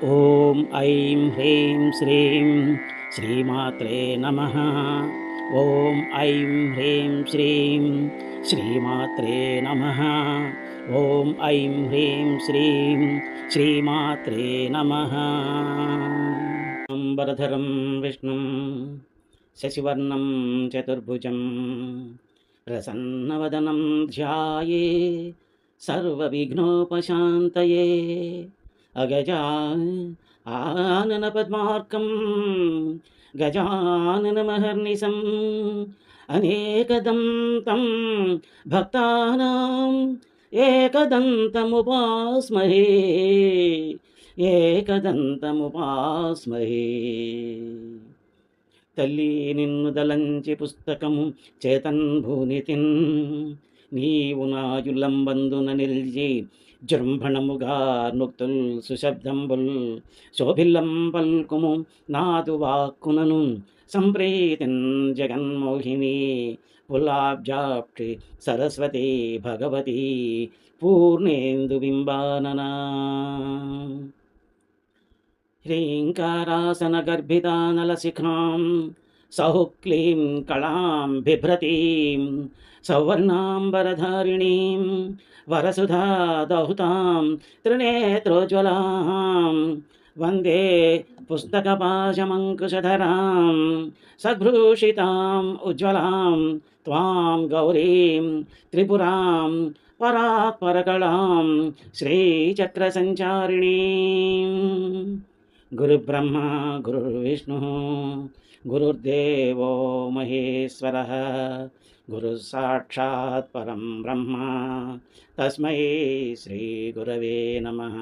ఓం ఐం హ్రీం శ్రీం శ్రీమాత్రే నమః. ఓం ఐం హ్రీం శ్రీం శ్రీమాత్రే నమః. ఓం ఐం హ్రీం శ్రీం శ్రీమాత్రే నమః. అంబరధరం విష్ణుం శశివర్ణం చతుర్భుజం ప్రసన్నవదనం ధ్యాయే సర్వవిఘ్నోపశాంతయే. అగజా ఆనన పద్మార్కం గజాననమహర్నిశం అనేకదంతం భక్తానాం ఏకదంతముపాస్మహే ఏకదంతముపాస్మహే. తల్లి నిన్ను దలంచి పుస్తకము చేతన్ భూనితిన్ నీవు నాయులంబందున నిల్చి జృంభణముగా నుక్తుల్ సుశబ్దంబుల్ శోభిల్లం పల్కుము నాదు వాక్కునను సంప్రీతిన్ జగన్మోహిని పుల్లాబ్జాప్టి సరస్వతి భగవతి పూర్ణేందు బింబాననా. హ్రీంకారాసన గర్భితానలశిఖాం సౌక్లీం కళాం బిభ్రతీం సౌవర్ణాంబరధారిణీం వరసుధా దహుతాం త్రినేత్రోజ్వలాం వందే పుస్తకపాశమంకుశధరాం సద్భూషితాం ఉజ్వలాం త్వాం గౌరీం త్రిపురాం పరాత్పరకళాం శ్రీచక్రసంచారిణీం. గురుబ్రహ్మ గురుర్విష్ణు గురుర్దేవో మహేశ్వరః గురుసాక్షాత్ పరం బ్రహ్మ తస్మై శ్రీ గురవే నమః.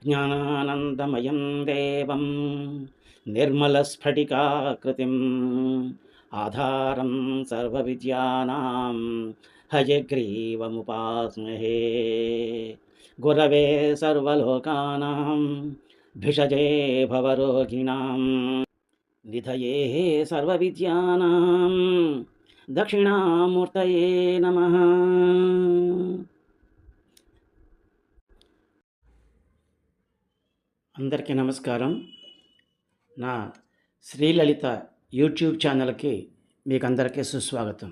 జ్ఞానానందమయం దేవం నిర్మలస్ఫటికాకృతిం ఆధారం సర్వవిద్యానాం హయగ్రీవముపాస్మహే. గురవే సర్వలోకానాం భిషజే భవరోగిణాం నిధయే సర్వవిద్యానాం దక్షిణామూర్తయే నమః. అందరికీ నమస్కారం. నా శ్రీలలిత యూట్యూబ్ ఛానల్కి మీకు అందరికీ సుస్వాగతం.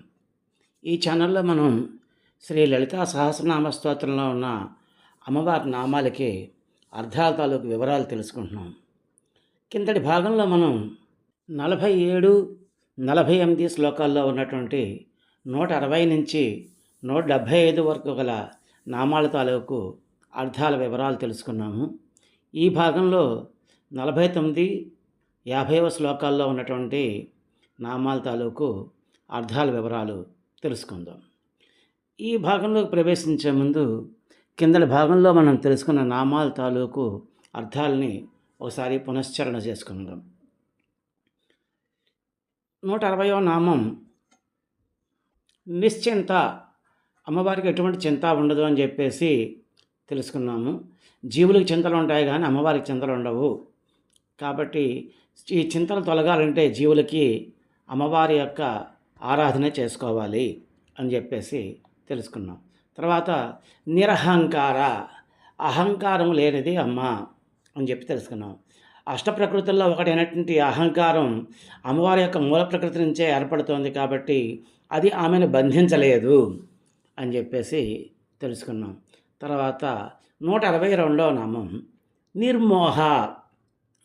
ఈ ఛానల్లో మనం శ్రీ లలితా సహస్రనామ స్తోత్రంలో ఉన్న అమ్మవారి నామాలకి అర్థాల తాలూకు వివరాలు తెలుసుకుంటున్నాం. కిందటి భాగంలో మనం 47, 48 శ్లోకాల్లో ఉన్నటువంటి 160 నుంచి 175 వరకు గల నామాల తాలూకు అర్థాల వివరాలు తెలుసుకున్నాము. ఈ భాగంలో 49, 50వ శ్లోకాల్లో ఉన్నటువంటి నామాల తాలూకు అర్థాల వివరాలు తెలుసుకుందాం. ఈ భాగంలోకి ప్రవేశించే ముందు కిందటి భాగంలో మనం తెలుసుకున్న నామాల తాలూకు అర్థాలని ఒకసారి పునశ్చరణ చేసుకుందాం. 160వ నామం నిశ్చింత. అమ్మవారికి ఎటువంటి చింత ఉండదు అని చెప్పేసి తెలుసుకున్నాము. జీవులకు చింతలు ఉంటాయి కానీ అమ్మవారికి చింతలు ఉండవు. కాబట్టి ఈ చింతలు తొలగాలంటే జీవులకి అమ్మవారి యొక్క ఆరాధన చేసుకోవాలి అని చెప్పేసి తెలుసుకున్నాం. తర్వాత నిరహంకార, అహంకారం లేనిది అమ్మ అని చెప్పి తెలుసుకున్నాం. అష్టప్రకృతుల్లో ఒకటైనటువంటి అహంకారం అమ్మవారి యొక్క మూల ప్రకృతి నుంచే ఏర్పడుతోంది కాబట్టి అది ఆమెను బంధించలేదు అని చెప్పేసి తెలుసుకున్నాం. తర్వాత 162వ నామం నిర్మోహ,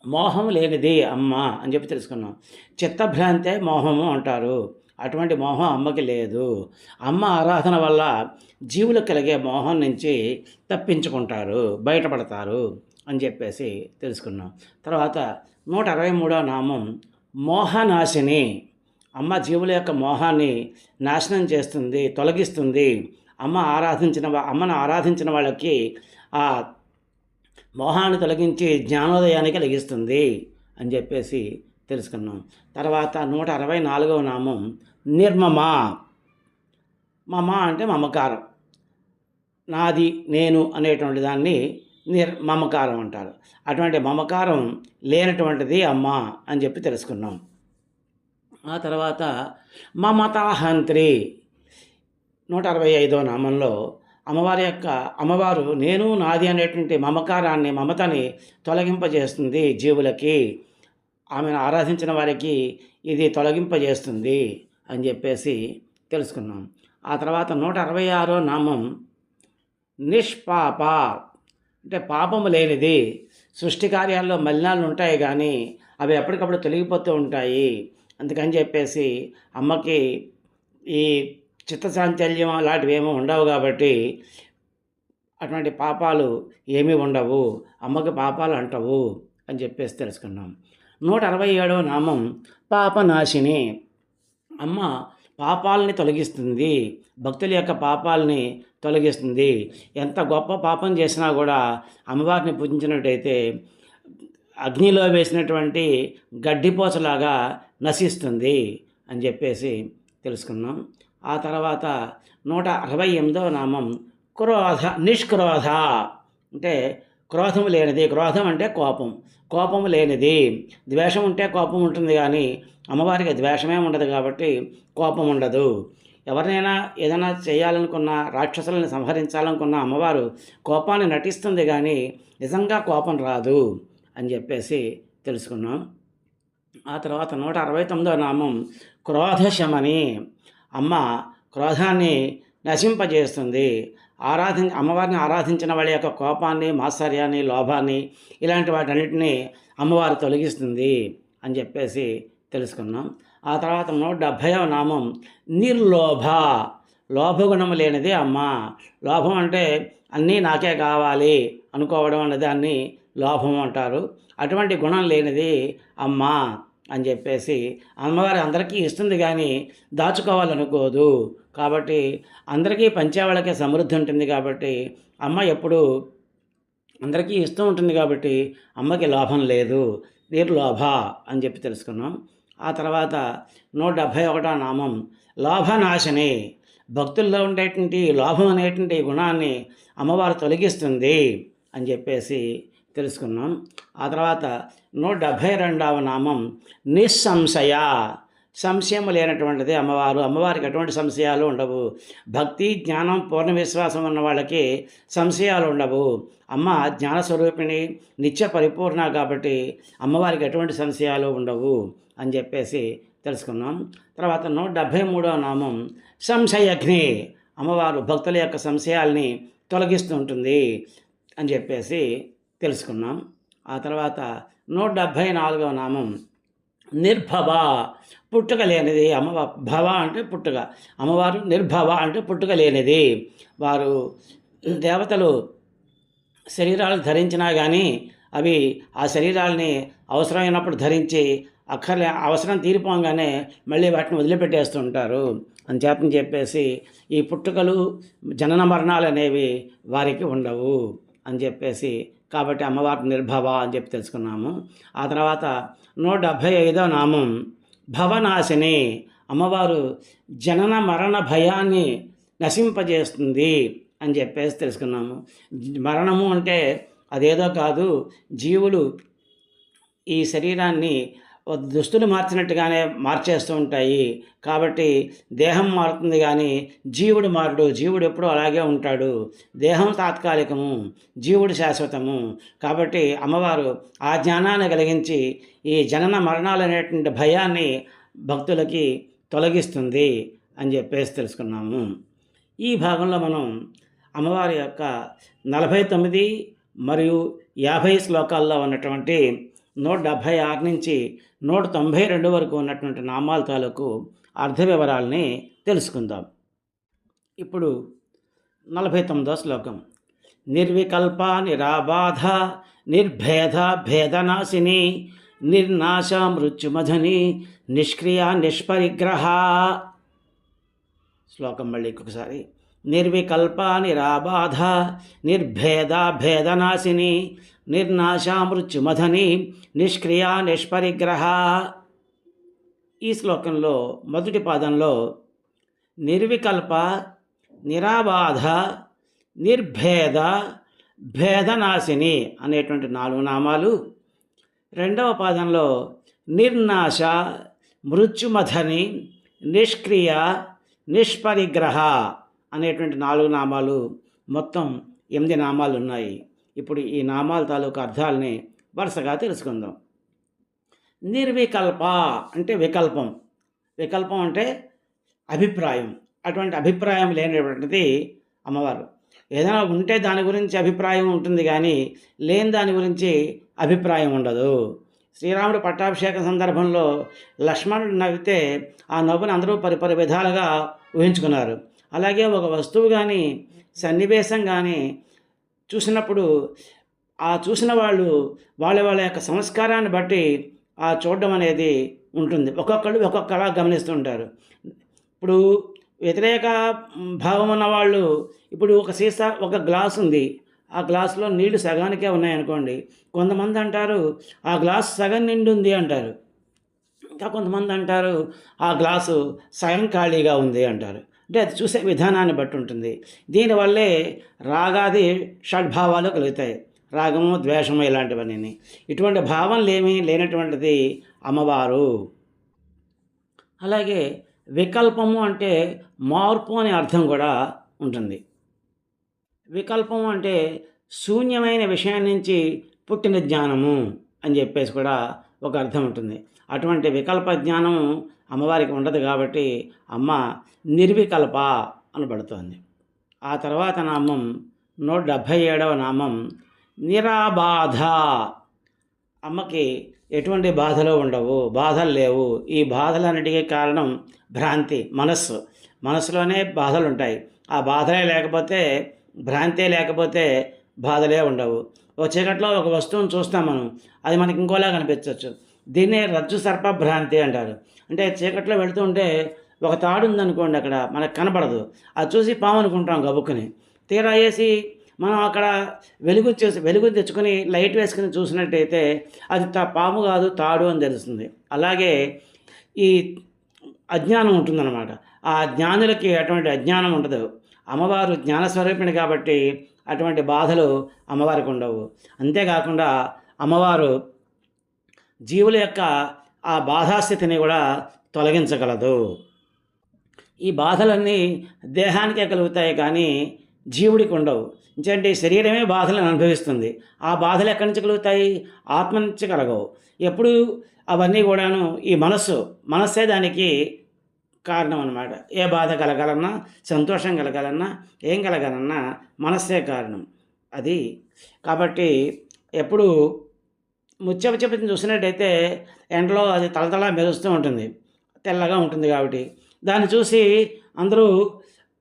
మోహం లేనిది అమ్మ అని చెప్పి తెలుసుకున్నాం. చిత్తభ్రాంతే మోహము అంటారు. అటువంటి మోహం అమ్మకి లేదు. అమ్మ ఆరాధన వల్ల జీవులు కలిగే మోహం నుంచి తప్పించుకుంటారు, బయటపడతారు అని చెప్పేసి తెలుసుకున్నాం. తర్వాత 163వ నామం మోహనాశిని. అమ్మ జీవుల యొక్క మోహాన్ని నాశనం చేస్తుంది, తొలగిస్తుంది. అమ్మను ఆరాధించిన వాళ్ళకి ఆ మోహాన్ని తొలగించి జ్ఞానోదయాన్ని కలిగిస్తుంది అని చెప్పేసి తెలుసుకున్నాం. తర్వాత 164వ నామం నిర్మమ. మమ అంటే మమకారం, నాది నేను అనేటువంటి దాన్ని మమకారం అంటారు. అటువంటి మమకారం లేనటువంటిది అమ్మ అని చెప్పి తెలుసుకున్నాం. ఆ తర్వాత మమతాహంత్రి 165వ నామంలో అమ్మవారు నేను నాది అనేటువంటి మమతని తొలగింపజేస్తుంది జీవులకి. ఆమెను ఆరాధించిన వారికి ఇది తొలగింపజేస్తుంది అని చెప్పేసి తెలుసుకున్నాం. ఆ తర్వాత 166వ నామం నిష్పాప, అంటే పాపము లేనిది. సృష్టి కార్యాల్లో మలినాలు ఉంటాయి కానీ అవి ఎప్పటికప్పుడు తొలగిపోతూ ఉంటాయి. అందుకని చెప్పేసి అమ్మకి ఈ చిత్తచాంచల్యం అలాంటివి ఏమీ ఉండవు కాబట్టి అటువంటి పాపాలు ఏమీ ఉండవు, అమ్మకి పాపాలు అంటవు అని చెప్పేసి తెలుసుకున్నాం. 167వ నామం పాపనాశిని. అమ్మ పాపాలని తొలగిస్తుంది, భక్తుల యొక్క పాపాలని తొలగిస్తుంది. ఎంత గొప్ప పాపం చేసినా కూడా అమ్మవారిని పూజించినట్టయితే అగ్నిలో వేసినటువంటి గడ్డిపోచలాగా నశిస్తుంది అని చెప్పేసి తెలుసుకున్నాం. ఆ తర్వాత 168వ నామం నిష్క్రోధ, అంటే క్రోధము లేనిది. క్రోధం అంటే కోపము లేనిది. ద్వేషం ఉంటే కోపం ఉంటుంది కానీ అమ్మవారికి ద్వేషమే ఉండదు కాబట్టి కోపం ఉండదు. ఎవరినైనా ఏదైనా చేయాలనుకున్నా, రాక్షసులను సంహరించాలనుకున్న అమ్మవారు కోపాన్ని నటిస్తుంది కానీ నిజంగా కోపం రాదు అని చెప్పేసి తెలుసుకున్నాం. ఆ తర్వాత 169వ నామం క్రోధశమని. అమ్మ క్రోధాన్ని నశింపజేస్తుంది. అమ్మవారిని ఆరాధించిన వాళ్ళ యొక్క కోపాన్ని, మాత్సర్యాన్ని, లోభాన్ని, ఇలాంటి వాటన్నిటినీ అమ్మవారు తొలగిస్తుంది అని చెప్పేసి తెలుసుకున్నాం. ఆ తర్వాత 170వ నామం నిర్లోభ. లోభగుణము లేనిది అమ్మ. లోభం అంటే అన్నీ నాకే కావాలి అనుకోవడం అనే దాన్ని లోభం అంటారు. అటువంటి గుణం లేనిది అమ్మ అని చెప్పేసి అమ్మవారి అందరికీ ఇస్తుంది కానీ దాచుకోవాలనుకోదు. కాబట్టి అందరికీ పంచేవాళ్ళకే సమృద్ధి ఉంటుంది కాబట్టి అమ్మ ఎప్పుడు అందరికీ ఇస్తూ ఉంటుంది కాబట్టి అమ్మకి లోభం లేదు, నిర్లోభ అని చెప్పి తెలుసుకున్నాం. ఆ తర్వాత 171వ నామం లోభనాశిని. భక్తుల్లో ఉండేటువంటి లోభం అనేటువంటి గుణాన్ని అమ్మవారు తొలగిస్తుంది అని చెప్పేసి తెలుసుకున్నాం. ఆ తర్వాత 172వ నామం నిస్సంశయ. సంశయం లేనటువంటిది అమ్మవారు. అమ్మవారికి ఎటువంటి సంశయాలు ఉండవు. భక్తి, జ్ఞానం, పూర్ణ విశ్వాసం ఉన్న వాళ్ళకి సంశయాలు ఉండవు. అమ్మ జ్ఞానస్వరూపిణి, నిత్య పరిపూర్ణ కాబట్టి అమ్మవారికి ఎటువంటి సంశయాలు ఉండవు అని చెప్పేసి తెలుసుకున్నాం. తర్వాత 173వ నామం సంశయగ్ని. అమ్మవారు భక్తుల యొక్క సంశయాల్ని తొలగిస్తూ ఉంటుంది అని చెప్పేసి తెలుసుకున్నాం. ఆ తర్వాత 174వ నామం నిర్భవ. పుట్టుక లేనిది అమ్మవారు. భవ అంటే పుట్టుక, అమ్మవారు నిర్భవ అంటే పుట్టుక లేనిది. వారు దేవతలు శరీరాలు ధరించినా కానీ అవి ఆ శరీరాలని అవసరమైనప్పుడు ధరించి అవసరం తీరిపోగానే మళ్ళీ వాటిని వదిలిపెట్టేస్తుంటారు అని చెప్పేసి ఈ పుట్టుకలు, జనన మరణాలు అనేవి వారికి ఉండవు అని చెప్పేసి కాబట్టి అమ్మవారు నిర్భవ అని చెప్పి తెలుసుకున్నాము. ఆ తర్వాత 175వ నామం భవనాశిని. అమ్మవారు జనన మరణ భయాన్ని నశింపజేస్తుంది అని చెప్పేసి తెలుసుకున్నాము. మరణము అంటే అదేదో కాదు, జీవులు ఈ శరీరాన్ని దుస్తులు మార్చినట్టుగానే మార్చేస్తూ ఉంటాయి. కాబట్టి దేహం మారుతుంది కానీ జీవుడు మారడు. జీవుడు ఎప్పుడూ అలాగే ఉంటాడు. దేహం తాత్కాలికము, జీవుడు శాశ్వతము. కాబట్టి అమ్మవారు ఆ జ్ఞానాన్ని కలిగించి ఈ జనన మరణాలు అనేటువంటి భయాన్ని భక్తులకి తొలగిస్తుంది అని చెప్పేసి తెలుసుకున్నాము. ఈ భాగంలో మనం అమ్మవారి యొక్క 49 మరియు 50 శ్లోకాల్లో ఉన్నటువంటి 176 నుంచి 192 వరకు ఉన్నటువంటి నామాల తాలూకు అర్థ వివరాలని తెలుసుకుందాం. ఇప్పుడు 49వ శ్లోకం. నిర్వికల్ప నిరాబాధ నిర్భేద భేదనాశిని నిర్నాశ మృత్యుమధని నిష్క్రియ నిష్పరిగ్రహ. శ్లోకం మళ్ళీ ఇంకొకసారి. నిర్వికల్ప నిరాబాధ నిర్భేద భేదనాశిని నిర్నాశ మృత్యుమధని నిష్క్రియ నిష్పరిగ్రహ. ఈ శ్లోకంలో మొదటి పాదంలో నిర్వికల్ప, నిరాబాధ, నిర్భేద, భేదనాశిని అనేటువంటి 4 నామాలు, రెండవ పాదంలో నిర్నాశ, మృత్యుమధని, నిష్క్రియ, నిష్పరిగ్రహ అనేటువంటి 4 నామాలు మొత్తం 8 నామాలు ఉన్నాయి. ఇప్పుడు ఈ నామాల తాలూకు అర్థాలని వరుసగా తెలుసుకుందాం. నిర్వికల్ప అంటే వికల్పం. వికల్పం అంటే అభిప్రాయం. అటువంటి అభిప్రాయం లేనటువంటిది అమ్మవారు. ఏదైనా ఉంటే దాని గురించి అభిప్రాయం ఉంటుంది కానీ, లేని దాని గురించి అభిప్రాయం ఉండదు. శ్రీరాముడు పట్టాభిషేకం సందర్భంలో లక్ష్మణుడు నవ్వితే ఆ నవ్వుని అందరూ పరిపరి విధాలుగా ఊహించుకున్నారు. అలాగే ఒక వస్తువు కానీ, సన్నివేశం కానీ చూసినప్పుడు ఆ చూసిన వాళ్ళు వాళ్ళ యొక్క సంస్కారాన్ని బట్టి ఆ చూడడం అనేది ఉంటుంది. ఒక్కొక్కళ్ళు ఒక్కొక్కలా గమనిస్తుంటారు. ఇప్పుడు వ్యతిరేక భావం ఉన్న వాళ్ళు, ఇప్పుడు ఒక గ్లాస్ ఉంది, ఆ గ్లాసులో నీళ్లు సగానికే ఉన్నాయనుకోండి, కొంతమంది అంటారు ఆ గ్లాసు సగం నిండి ఉంది అంటారు. ఇంకా కొంతమంది అంటారు ఆ గ్లాసు సగం ఖాళీగా ఉంది అంటారు. అంటే అది చూసే విధానాన్ని బట్టి ఉంటుంది. దీనివల్లే రాగాది షడ్భావాలు కలుగుతాయి. రాగము, ద్వేషము ఇలాంటివన్నీ. ఇటువంటి భావనలు ఏమీ లేనటువంటిది అమ్మవారు. అలాగే వికల్పము అంటే మార్పు అనే అర్థం కూడా ఉంటుంది. వికల్పము అంటే శూన్యమైన విషయం నుంచి పుట్టిన జ్ఞానము అని చెప్పేసి కూడా ఒక అర్థం ఉంటుంది. అటువంటి వికల్ప జ్ఞానం అమ్మవారికి ఉండదు కాబట్టి అమ్మ నిర్వికల్ప అనబడుతోంది. ఆ తర్వాత నామం 177వ నామం నిరాబాధ. అమ్మకి ఎటువంటి బాధలు ఉండవు, బాధలు లేవు. ఈ బాధలన్నిటికీ కారణం భ్రాంతి, మనస్సులోనే బాధలు ఉంటాయి. ఆ బాధలే లేకపోతే, భ్రాంతే లేకపోతే బాధలే ఉండవు. ఒక చీకట్లో ఒక వస్తువును చూస్తాం మనం, అది మనకి ఇంకోలా కనిపించవచ్చు. దీన్నే రజ్జు సర్ప భ్రాంతి అంటారు. అంటే చీకట్లో వెళుతూ ఉంటే ఒక తాడు ఉందనుకోండి, అక్కడ మనకు కనపడదు. అది చూసి పాము అనుకుంటాం గబుక్కుని. తీరా వేసి మనం అక్కడ వెలుగు తెచ్చుకొని లైట్ వేసుకుని చూసినట్టయితే అది పాము కాదు, తాడు అని తెలుస్తుంది. అలాగే ఈ అజ్ఞానం ఉంటుందన్నమాట. ఆ జ్ఞానులకి అటువంటి అజ్ఞానం ఉండదు. అమ్మవారు జ్ఞానస్వరూపిణి కాబట్టి అటువంటి బాధలు అమ్మవారికి ఉండవు. అంతేకాకుండా అమ్మవారు జీవుల యొక్క ఆ బాధాస్థితిని కూడా తొలగించగలదు. ఈ బాధలన్నీ దేహానికే కలుగుతాయి కానీ జీవుడికి ఉండవు. ఎందుకంటే శరీరమే బాధలను అనుభవిస్తుంది. ఆ బాధలు ఎక్కడి నుంచి కలుగుతాయి? ఆత్మ నుంచి కలగవు. ఎప్పుడు అవన్నీ కూడాను ఈ మనస్సే దానికి కారణం అన్నమాట. ఏ బాధ కలగాలన్నా, సంతోషం కలగాలన్నా, ఏం కలగాలన్నా మనస్సే కారణం. అది కాబట్టి ఎప్పుడు ముత్యపు చెప్పుని చూసినట్టయితే ఎండలో అది తలతలా మెరుస్తూ ఉంటుంది, తెల్లగా ఉంటుంది కాబట్టి దాన్ని చూసి అందరూ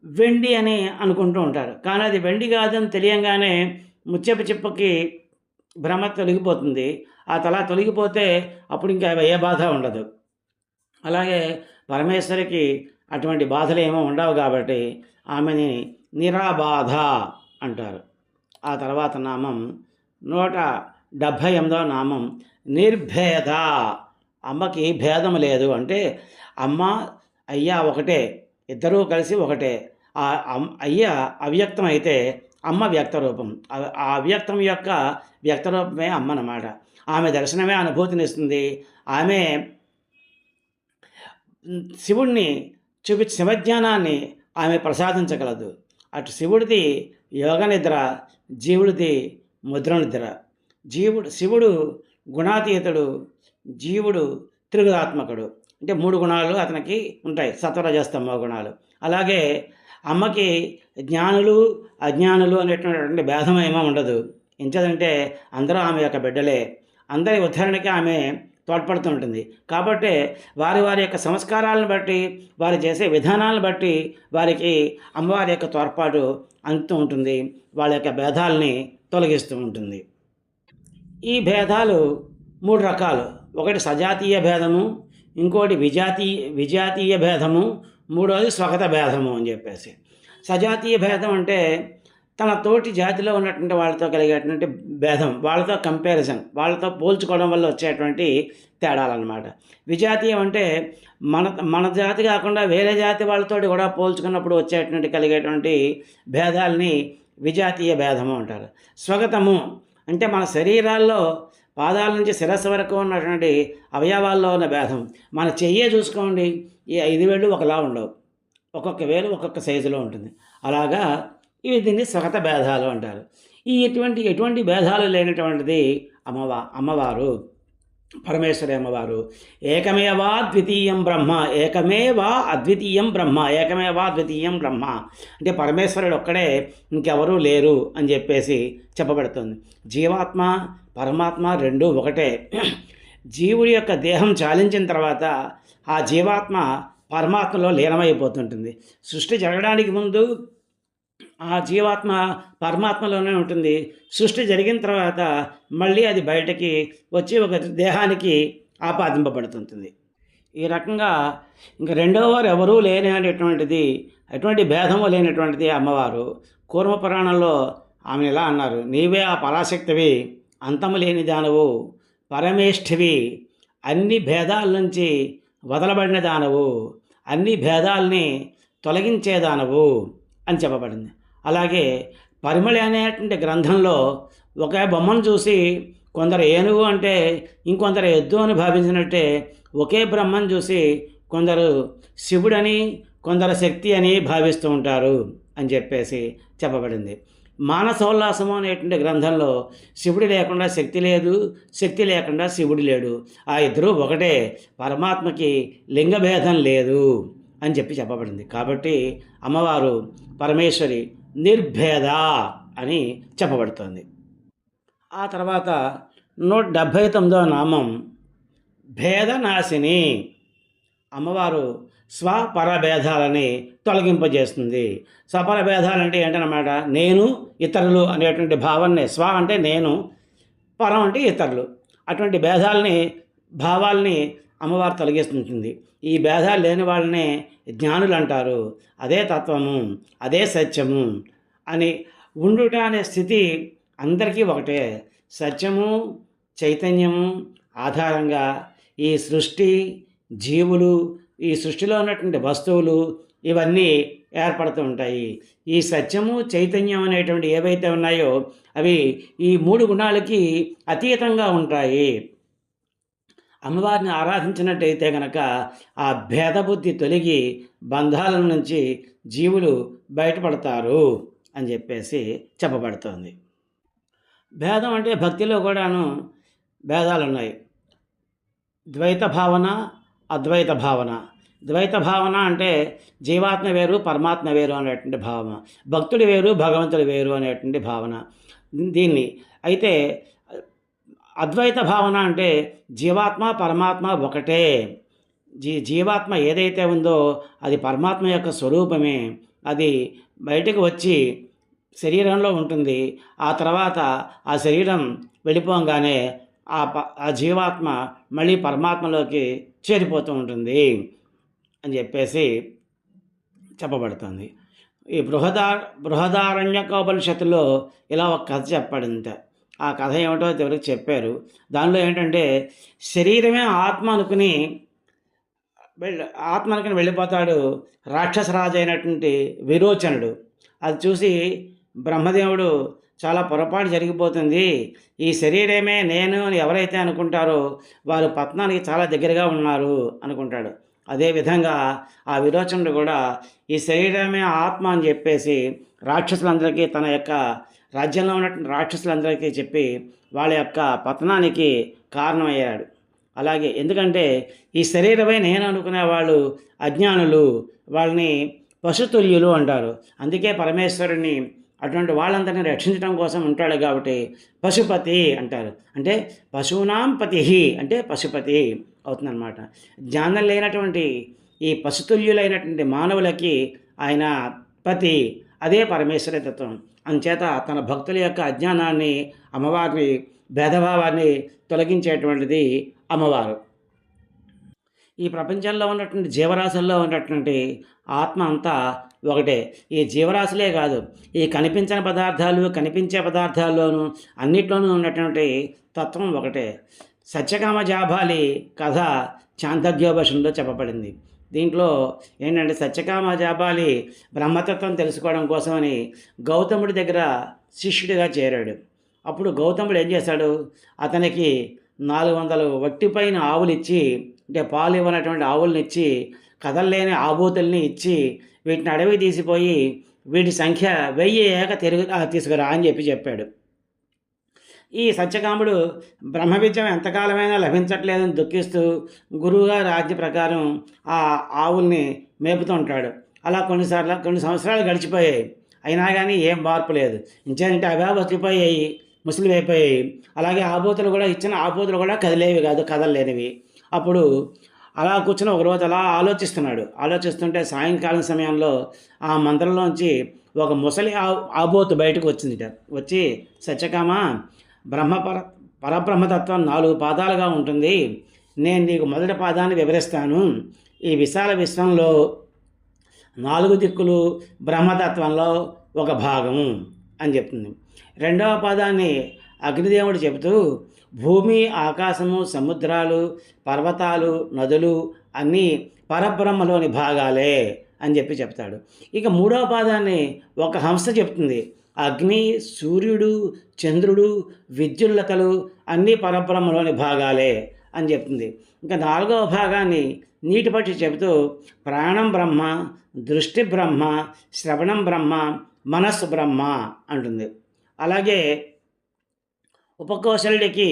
వెండి అని అనుకుంటూ ఉంటారు. కానీ అది వెండి కాదని తెలియంగానే ముత్యపు చిప్పకి భ్రమ తొలగిపోతుంది. ఆ తల తొలగిపోతే అప్పుడు ఇంకా ఏ బాధ ఉండదు. అలాగే పరమేశ్వరికి అటువంటి బాధలు ఏమో ఉండవు కాబట్టి ఆమెని నిరాబాధ అంటారు. ఆ తర్వాత నామం 178వ నామం నిర్భేద. అమ్మకి భేదం లేదు. అంటే అమ్మ అయ్య ఒకటే, ఇద్దరూ కలిసి ఒకటే. ఆ అయ్య అవ్యక్తం అయితే అమ్మ వ్యక్తరూపం. ఆ అవ్యక్తం యొక్క వ్యక్తరూపమే అమ్మ అన్నమాట. ఆమె దర్శనమే అనుభూతినిస్తుంది. ఆమె శివుణ్ణి శివజ్ఞానాన్ని ఆమె ప్రసాదించగలదు. అటు శివుడిది యోగ నిద్ర, జీవుడిది ముద్ర నిద్ర. శివుడు గుణాతీతుడు, జీవుడు త్రిగుణాత్మకుడు. అంటే 3 గుణాలు అతనికి ఉంటాయి, సత్వరజస్తమో గుణాలు. అలాగే అమ్మకి జ్ఞానులు అజ్ఞానులు అనేటువంటి భేదం ఏమో ఉండదు. ఎంచేదంటే అందరూ ఆమె యొక్క బిడ్డలే. అందరి ఉద్ధరణకి ఆమె తోడ్పడుతూ ఉంటుంది. కాబట్టి వారి యొక్క సంస్కారాలను బట్టి, వారు చేసే విధానాలను బట్టి వారికి అమ్మవారి యొక్క తోడ్పాటు అందుతూ ఉంటుంది. వాళ్ళ యొక్క భేదాలని తొలగిస్తూ ఉంటుంది. ఈ భేదాలు 3 రకాలు. ఒకటి సజాతీయ భేదము, ఇంకోటి విజాతీయ భేదము, మూడోది స్వగత భేదము అని చెప్పేసి. సజాతీయ భేదం అంటే తన తోటి జాతిలో ఉన్నటువంటి వాళ్ళతో కలిగేటువంటి భేదం, వాళ్ళతో కంపారిజన్, వాళ్ళతో పోల్చుకోవడం వల్ల వచ్చేటువంటి తేడాలన్నమాట. విజాతీయం అంటే మన జాతి కాకుండా వేరే జాతి వాళ్ళతో కూడా పోల్చుకున్నప్పుడు వచ్చేటువంటి కలిగేటువంటి భేదాలని విజాతీయ భేదము అంటారు. స్వగతము అంటే మన శరీరాల్లో పాదాల నుంచి శిరస్సు వరకు ఉన్నటువంటి అవయవాల్లో ఉన్న భేదం. మన చెయ్యే చూసుకోండి, ఈ 5 వేళ్ళు ఒకలా ఉండవు, ఒక్కొక్క వేలు ఒక్కొక్క సైజులో ఉంటుంది. అలాగా దీన్ని స్వగత భేదాలు అంటారు. ఎటువంటి భేదాలు లేనటువంటిది అమ్మవారు పరమేశ్వరి అమ్మవారు. ఏకమేవా ద్వితీయం బ్రహ్మ, ఏకమేవా అద్వితీయం బ్రహ్మ, ఏకమేవా ద్వితీయం బ్రహ్మ అంటే పరమేశ్వరుడు ఒక్కడే, ఇంకెవరూ లేరు అని చెప్పేసి చెప్పబడుతుంది. జీవాత్మ పరమాత్మ రెండూ ఒకటే. జీవుడి యొక్క దేహం చాలించిన తర్వాత ఆ జీవాత్మ పరమాత్మలో లీనమైపోతుంటుంది. సృష్టి జరగడానికి ముందు ఆ జీవాత్మ పరమాత్మలోనే ఉంటుంది. సృష్టి జరిగిన తర్వాత మళ్ళీ అది బయటకి వచ్చి ఒక దేహానికి ఆపాదింపబడుతుంటుంది. ఈ రకంగా ఇంకా రెండవ వారు ఎవరూ లేని అనేటువంటిది, ఎటువంటి భేదము లేనటువంటిది అమ్మవారు. కూర్మ పురాణంలో ఆమె ఇలా అన్నారు: నీవే ఆ పరాశక్తివి, అంతము లేని దానవు, పరమేష్ఠివి, అన్ని భేదాల నుంచి వదలబడిన దానవు, అన్ని భేదాలని తొలగించేదానవు అని చెప్పబడింది. అలాగే పరిమళి అనేటువంటి గ్రంథంలో ఒక బొమ్మను చూసి కొందరు ఏనుగు అంటే ఇంకొందరు ఎద్దు అని భావించినట్టే, ఒకే బ్రహ్మను చూసి కొందరు శివుడని కొందరు శక్తి అని భావిస్తూ ఉంటారు అని చెప్పేసి చెప్పబడింది. మానసోల్లాసము అనేటువంటి గ్రంథంలో శివుడు లేకుండా శక్తి లేదు, శక్తి లేకుండా శివుడు లేడు, ఆ ఇద్దరూ ఒకటే, పరమాత్మకి లింగభేదం లేదు అని చెప్పబడింది. కాబట్టి అమ్మవారు పరమేశ్వరి నిర్భేద అని చెప్పబడుతుంది. ఆ తర్వాత 179వ నామం భేదనాశిని. అమ్మవారు స్వపరభేదాలని తొలగింపజేస్తుంది. స్వపరభేదాలంటే ఏంటన్నమాట, నేను ఇతరులు అనేటువంటి భావాన్ని, స్వ అంటే నేను, పరం అంటే ఇతరులు, అటువంటి భావాల్ని అమ్మవారు తొలగిస్తుంటుంది. ఈ భేదాలు లేని వాళ్ళని జ్ఞానులు అంటారు. అదే తత్వము, అదే సత్యము అని ఉండుట అనే స్థితి అందరికీ ఒకటే. సత్యము చైతన్యము ఆధారంగా ఈ సృష్టి, జీవులు, ఈ సృష్టిలో ఉన్నటువంటి వస్తువులు ఇవన్నీ ఏర్పడుతూ ఉంటాయి. ఈ సత్యము చైతన్యం అనేటువంటి ఏవైతే ఉన్నాయో అవి ఈ 3 గుణాలకి అతీతంగా ఉంటాయి. అమ్మవారిని ఆరాధించినట్టయితే కనుక ఆ భేదబుద్ధి తొలగి బంధాల నుంచి జీవులు బయటపడతారు అని చెప్పేసి చెప్పబడుతోంది. భేదం అంటే భక్తిలో కూడాను భేదాలు ఉన్నాయి. ద్వైత భావన, అద్వైత భావన. ద్వైత భావన అంటే జీవాత్మ వేరు, పరమాత్మ వేరు అనేటువంటి భావన, భక్తుడు వేరు, భగవంతుడు వేరు అనేటువంటి భావన దీన్ని. అయితే అద్వైత భావన అంటే జీవాత్మ పరమాత్మ ఒకటే. జీవాత్మ ఏదైతే ఉందో అది పరమాత్మ యొక్క స్వరూపమే. అది బయటకు వచ్చి శరీరంలో ఉంటుంది. ఆ తర్వాత ఆ శరీరం వెళ్ళిపోగానే ఆ జీవాత్మ మళ్ళీ పరమాత్మలోకి చేరిపోతూ ఉంటుంది అని చెప్పేసి చెప్పబడుతుంది. ఈ బృహదారణ్యకోపనిషత్తులో ఇలా ఒక కథ చెప్పాడంత. ఆ కథ ఏమిటో ఎవరికి చెప్పారు. దానిలో ఏంటంటే శరీరమే ఆత్మ అనుకుని వెళ్ళిపోతాడు రాక్షసరాజు అయినటువంటి విరోచనుడు. అది చూసి బ్రహ్మదేవుడు చాలా పొరపాటు జరిగిపోతుంది, ఈ శరీరమే నేను అని ఎవరైతే అనుకుంటారో వారు పత్నానికి చాలా దగ్గరగా ఉన్నారు అనుకుంటాడు. అదేవిధంగా ఆ విరోచనుడు కూడా ఈ శరీరమే ఆత్మ అని చెప్పేసి రాక్షసులందరికీ, తన యొక్క రాజ్యంలో ఉన్నటువంటి రాక్షసులందరికీ చెప్పి వాళ్ళ యొక్క పతనానికి కారణమయ్యాడు. అలాగే ఎందుకంటే ఈ శరీరమే నేను అనుకునే వాళ్ళు అజ్ఞానులు, వాళ్ళని పశుతుల్యులు అంటారు. అందుకే పరమేశ్వరుని అటువంటి వాళ్ళందరినీ రక్షించడం కోసం ఉంటాడు కాబట్టి పశుపతి అంటారు. అంటే పశూనాం పతి అంటే పశుపతి అవుతుందన్నమాట. జ్ఞానం లేనటువంటి ఈ పశుతుల్యులైనటువంటి మానవులకి ఆయన పతి, అదే పరమేశ్వర తత్వం. అంచేత తన భక్తుల యొక్క అజ్ఞానాన్ని, అమ్మవారిని భేదభావాన్ని తొలగించేటువంటిది అమ్మవారు. ఈ ప్రపంచంలో ఉన్నటువంటి జీవరాశుల్లో ఉన్నటువంటి ఆత్మ అంతా ఒకటే. ఈ జీవరాశులే కాదు, ఈ కనిపించని పదార్థాలు, కనిపించే పదార్థాల్లోనూ అన్నిట్లోనూ ఉన్నటువంటి తత్వం ఒకటే. సత్యకామ జాబాలి కథ చాందోగ్యోపనిషత్తులో చెప్పబడింది. దీంట్లో ఏంటంటే సత్యకామ జాబాలి బ్రహ్మతత్వం తెలుసుకోవడం కోసమని గౌతముడి దగ్గర శిష్యుడిగా చేరాడు. అప్పుడు గౌతముడు ఏం చేశాడు, అతనికి 400 వట్టిపైన ఆవులు ఇచ్చి, అంటే పాలు ఇవ్వనటువంటి ఆవులను ఇచ్చి, కదల్లేని ఆబోతుల్ని ఇచ్చి, వీటిని అడవి తీసిపోయి వీటి సంఖ్య 1000 అయ్యాక తీసుకురా అని చెప్పాడు. ఈ సత్యకాముడు బ్రహ్మ విద్య ఎంతకాలమైనా లభించట్లేదని దుఃఖిస్తూ గురువుగారి ఆజ్ఞ ప్రకారం ఆ ఆవుల్ని మేపుతూ ఉంటాడు. అలా కొన్ని సంవత్సరాలు గడిచిపోయాయి. అయినా కానీ ఏం మార్పు లేదు. ఇంచేంటే అవే బతికిపోయాయి, ముసలివైపోయాయి. అలాగే ఆబోతులు కూడా ఇచ్చిన ఆబోతులు కూడా కదిలేవి కాదు, కదలలేనివి. అప్పుడు అలా కూర్చొని ఒకరోజు అలా ఆలోచిస్తుంటే సాయంకాలం సమయంలో ఆ మంత్రంలోంచి ఒక ముసలి ఆబోతు బయటకు వచ్చిందిట. వచ్చి, సత్యకామ, పరబ్రహ్మతత్వం 4 పాదాలుగా ఉంటుంది. నేను నీకు మొదటి పాదాన్ని వివరిస్తాను. ఈ విశాల విశ్వంలో 4 దిక్కులు బ్రహ్మతత్వంలో ఒక భాగము అని చెప్తుంది. రెండవ పాదాన్ని అగ్నిదేవుడు చెబుతూ భూమి, ఆకాశము, సముద్రాలు, పర్వతాలు, నదులు అన్నీ పరబ్రహ్మలోని భాగాలే అని చెప్తాడు. ఇక మూడవ పాదాన్ని ఒక హంస చెప్తుంది. అగ్ని, సూర్యుడు, చంద్రుడు, విద్యుల్లతలు అన్నీ పరబ్రహ్మలోని భాగాలే అని చెప్తుంది. ఇంకా 4వ భాగాన్ని నీటి పక్షి చెబుతూ ప్రాణం బ్రహ్మ, దృష్టి బ్రహ్మ, శ్రవణం బ్రహ్మ, మనస్సు బ్రహ్మ అంటుంది. అలాగే ఉపకోశలుడికి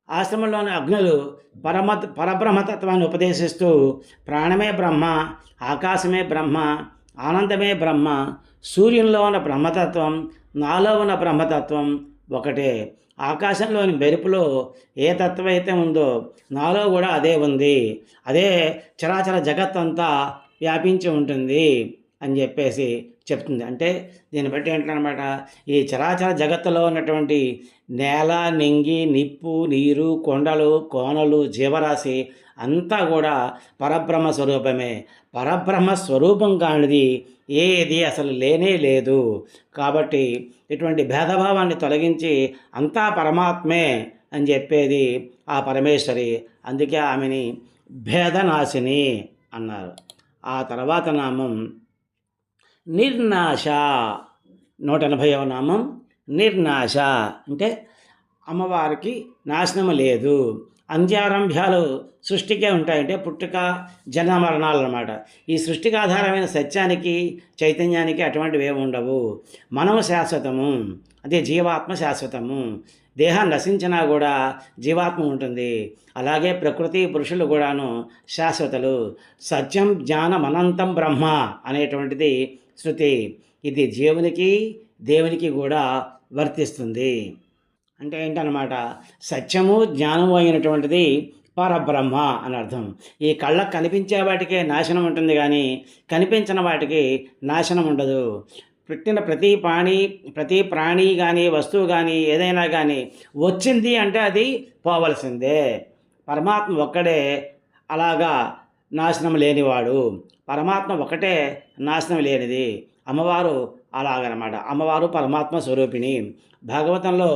ఆశ్రమంలోని అగ్నులు పరబ్రహ్మతత్వాన్ని ఉపదేశిస్తూ ప్రాణమే బ్రహ్మ, ఆకాశమే బ్రహ్మ, ఆనందమే బ్రహ్మ, సూర్యునిలో ఉన్న బ్రహ్మతత్వం, నాలో ఉన్న బ్రహ్మతత్వం ఒకటే. ఆకాశంలోని మెరుపులో ఏ తత్వం అయితే ఉందో నాలో కూడా అదే ఉంది. అదే చరాచర జగత్తంతా వ్యాపించి ఉంటుంది అని చెప్తుంది. అంటే దీన్ని బట్టి ఏంటన్నమాట, ఈ చరాచర జగత్తులో ఉన్నటువంటి నేల, నింగి, నిప్పు, నీరు, కొండలు, కోనలు, జీవరాశి అంతా కూడా పరబ్రహ్మ స్వరూపమే. పరబ్రహ్మ స్వరూపం కానిది ఏది అసలు లేనే లేదు. కాబట్టి ఇటువంటి భేదభావాన్ని తొలగించి అంతా పరమాత్మే అని చెప్పేది ఆ పరమేశ్వరి. అందుకే ఆమెని భేదనాశిని అన్నారు. ఆ తర్వాత నామం నిర్నాశ. 180వ నామం నిర్నాశ. అంటే అమ్మవారికి నాశనము లేదు. అంత్యారంభ్యాలు సృష్టికే ఉంటాయంటే పుట్టుక, జన్మ మరణాలు అన్నమాట. ఈ సృష్టికి ఆధారమైన సత్యానికి, చైతన్యానికి అటువంటివి ఏమి ఉండవు. మనము శాశ్వతము, అదే జీవాత్మ శాశ్వతము. దేహం నశించినా కూడా జీవాత్మ ఉంటుంది. అలాగే ప్రకృతి, పురుషులు కూడాను శాశ్వతలు. సత్యం, జ్ఞానం, అనంతం బ్రహ్మ అనేటువంటిది శృతి. ఇది జీవునికి, దేవునికి కూడా వర్తిస్తుంది. అంటే ఏంటన్నమాట, సత్యము, జ్ఞానము అయినటువంటిది పరబ్రహ్మ అని అర్థం. ఈ కళ్ళకు కనిపించే వాటికే నాశనం ఉంటుంది, కానీ కనిపించిన వాటికి నాశనం ఉండదు. పుట్టిన ప్రతి ప్రాణి కానీ, వస్తువు కానీ, ఏదైనా కానీ వచ్చింది అంటే అది పోవలసిందే. పరమాత్మ ఒక్కడే అలాగా నాశనం లేనివాడు. పరమాత్మ ఒకటే నాశనం లేనిది. అమ్మవారు అలాగనమాట. అమ్మవారు పరమాత్మ స్వరూపిణి. భాగవతంలో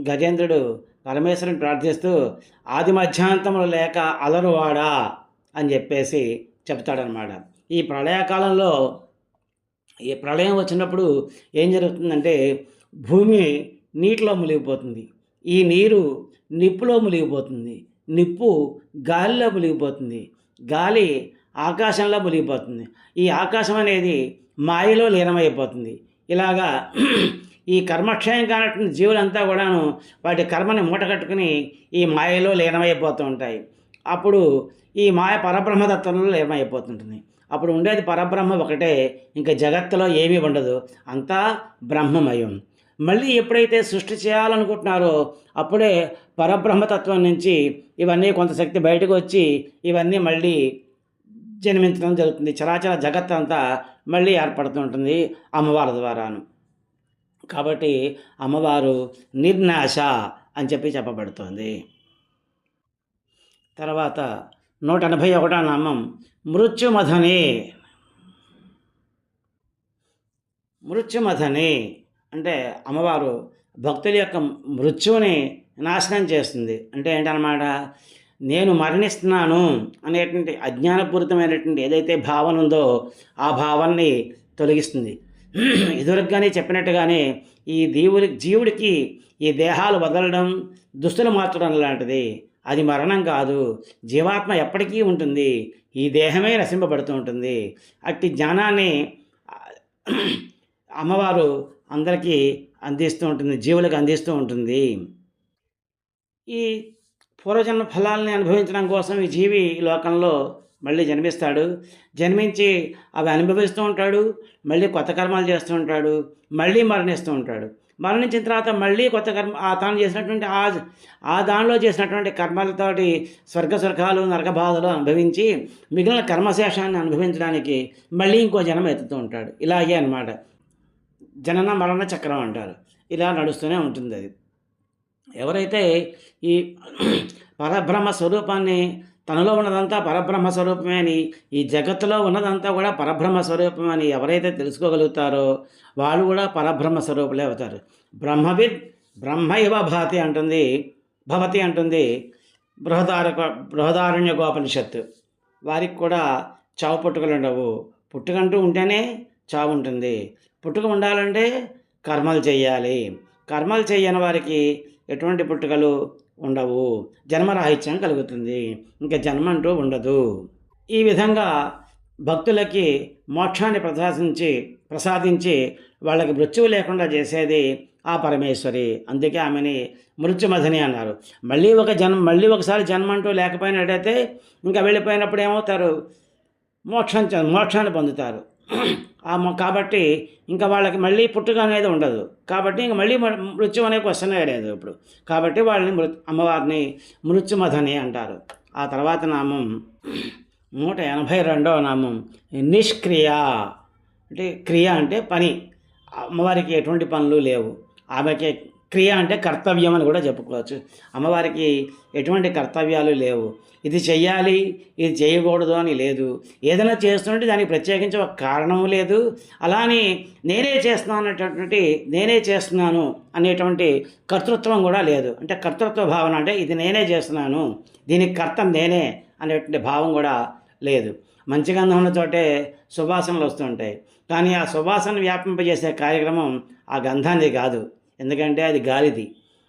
గజేంద్రుడు పరమేశ్వరుని ప్రార్థిస్తూ ఆది మధ్యాంతములు లేక అలరువాడా అని చెప్తాడనమాట. ఈ ప్రళయకాలంలో ఈ ప్రళయం వచ్చినప్పుడు ఏం జరుగుతుందంటే భూమి నీటిలో మునిగిపోతుంది. ఈ నీరు నిప్పులో మునిగిపోతుంది. నిప్పు గాలిలో మునిగిపోతుంది. గాలి ఆకాశంలో మునిగిపోతుంది. ఈ ఆకాశం అనేది మాయలో లీనమైపోతుంది. ఇలాగా ఈ కర్మక్షయం కానటువంటి జీవులంతా కూడాను వాటి కర్మని మూటగట్టుకుని ఈ మాయలో లీనమైపోతూ ఉంటాయి. అప్పుడు ఈ మాయ పరబ్రహ్మతత్వంలో లీనమైపోతుంటుంది. అప్పుడు ఉండేది పరబ్రహ్మ ఒకటే, ఇంకా జగత్తులో ఏమీ ఉండదు, అంతా బ్రహ్మమయం. మళ్ళీ ఎప్పుడైతే సృష్టి చేయాలనుకుంటున్నారో అప్పుడే పరబ్రహ్మతత్వం నుంచి ఇవన్నీ కొంత శక్తి బయటకు వచ్చి ఇవన్నీ మళ్ళీ జన్మించడం జరుగుతుంది. చరాచర జగత్ అంతా మళ్ళీ ఏర్పడుతుంటుంది అమ్మవారి ద్వారాను. కాబట్టి అమ్మవారు నిర్నాశ అని చెప్పబడుతోంది. తర్వాత 181వ నామం మృత్యుమథని. మృత్యుమథని అంటే అమ్మవారు భక్తుల యొక్క మృత్యువుని నాశనం చేస్తుంది. అంటే ఏంటన్నమాట, నేను మరణిస్తున్నాను అనేటువంటి అజ్ఞానపూరితమైనటువంటి ఏదైతే భావన ఉందో ఆ భావాన్ని తొలగిస్తుంది. ఎదురుగానే చెప్పినట్టుగానే ఈ జీవుడికి ఈ దేహాలు వదలడం, దుస్తులు మార్చడం లాంటిది. అది మరణం కాదు. జీవాత్మ ఎప్పటికీ ఉంటుంది. ఈ దేహమే నశింపబడుతూ ఉంటుంది. అట్టి జ్ఞానాన్ని అమ్మవారు అందరికీ అందిస్తూ ఉంటుంది, జీవులకు అందిస్తూ ఉంటుంది. ఈ పూర్వజన్మ ఫలాల్ని అనుభవించడం కోసం ఈ జీవి ఈ లోకంలో మళ్ళీ జన్మిస్తాడు. జన్మించి అవి అనుభవిస్తూ ఉంటాడు, మళ్ళీ కొత్త కర్మలు చేస్తూ ఉంటాడు, మళ్ళీ మరణిస్తూ ఉంటాడు. మరణించిన తర్వాత మళ్ళీ కొత్త కర్మ తాను చేసినటువంటి ఆ దానిలో చేసినటువంటి కర్మలతోటి స్వర్గ సుఖాలు నరక బాధలు అనుభవించి మిగిలిన కర్మశేషాన్ని అనుభవించడానికి మళ్ళీ ఇంకో జన్మ ఎత్తుతూ ఉంటాడు. ఇలాగే అన్నమాట, జనన మరణ చక్రం అంటారు. ఇలా నడుస్తూనే ఉంటుంది అది. ఎవరైతే ఈ పరబ్రహ్మ స్వరూపాన్ని, తనలో ఉన్నదంతా పరబ్రహ్మ స్వరూపమే అని, ఈ జగత్తులో ఉన్నదంతా కూడా పరబ్రహ్మ స్వరూపం అని ఎవరైతే తెలుసుకోగలుగుతారో వాళ్ళు కూడా పరబ్రహ్మ స్వరూపులే అవుతారు. బ్రహ్మవిద్ బ్రహ్మ ఇవ భాతి అంటుంది, భవతి అంటుంది బృహదారణ్యకోపనిషత్తు. వారికి కూడా చావు పుట్టుకలు ఉండవు. పుట్టుకంటూ ఉంటేనే చావు ఉంటుంది. పుట్టుక ఉండాలంటే కర్మలు చేయాలి. కర్మలు చేయని వారికి ఎటువంటి పుట్టుకలు ఉండవు. జన్మరాహిత్యం కలుగుతుంది, ఇంకా జన్మ అంటూ ఉండదు. ఈ విధంగా భక్తులకి మోక్షాన్ని ప్రసాదించి వాళ్ళకి మృత్యువు లేకుండా చేసేది ఆ పరమేశ్వరి. అందుకే ఆమెని మృత్యుమథని అన్నారు. మళ్ళీ ఒకసారి జన్మ అంటూ లేకపోయినట్టయితే ఇంకా వెళ్ళిపోయినప్పుడు ఏమవుతారు? మోక్షాన్ని పొందుతారు. కాబట్టి ఇంకా వాళ్ళకి మళ్ళీ పుట్టుక అనేది ఉండదు. కాబట్టి ఇంక మళ్ళీ మృత్యు అనే క్వశ్చనే లేదు ఇప్పుడు. కాబట్టి వాళ్ళని అమ్మవారిని మృత్యుమథని అంటారు. ఆ తర్వాత నామం 182వ నామం నిష్క్రియ. అంటే క్రియ అంటే పని. అమ్మవారికి ఎటువంటి పనులు లేవు. ఆమెకి క్రియ అంటే కర్తవ్యం అని కూడా చెప్పుకోవచ్చు. అమ్మవారికి ఎటువంటి కర్తవ్యాలు లేవు. ఇది చెయ్యాలి, ఇది చేయకూడదు అని లేదు. ఏదైనా చేస్తుంటే దానికి ప్రత్యేకించి ఒక కారణము లేదు. అలానే నేనే చేస్తున్నాను అనేటువంటి కర్తృత్వం కూడా లేదు. అంటే కర్తృత్వ భావన అంటే ఇది నేనే చేస్తున్నాను, దీనికి కర్త నేనే అనేటువంటి భావం కూడా లేదు. మంచి గంధం ఉన్న చోటే సువాసనలు వస్తుంటాయి, కానీ ఆ సువాసన వ్యాపింపజేసే కార్యక్రమం ఆ గంధాన్ని కాదు, ఎందుకంటే అది గాలిది.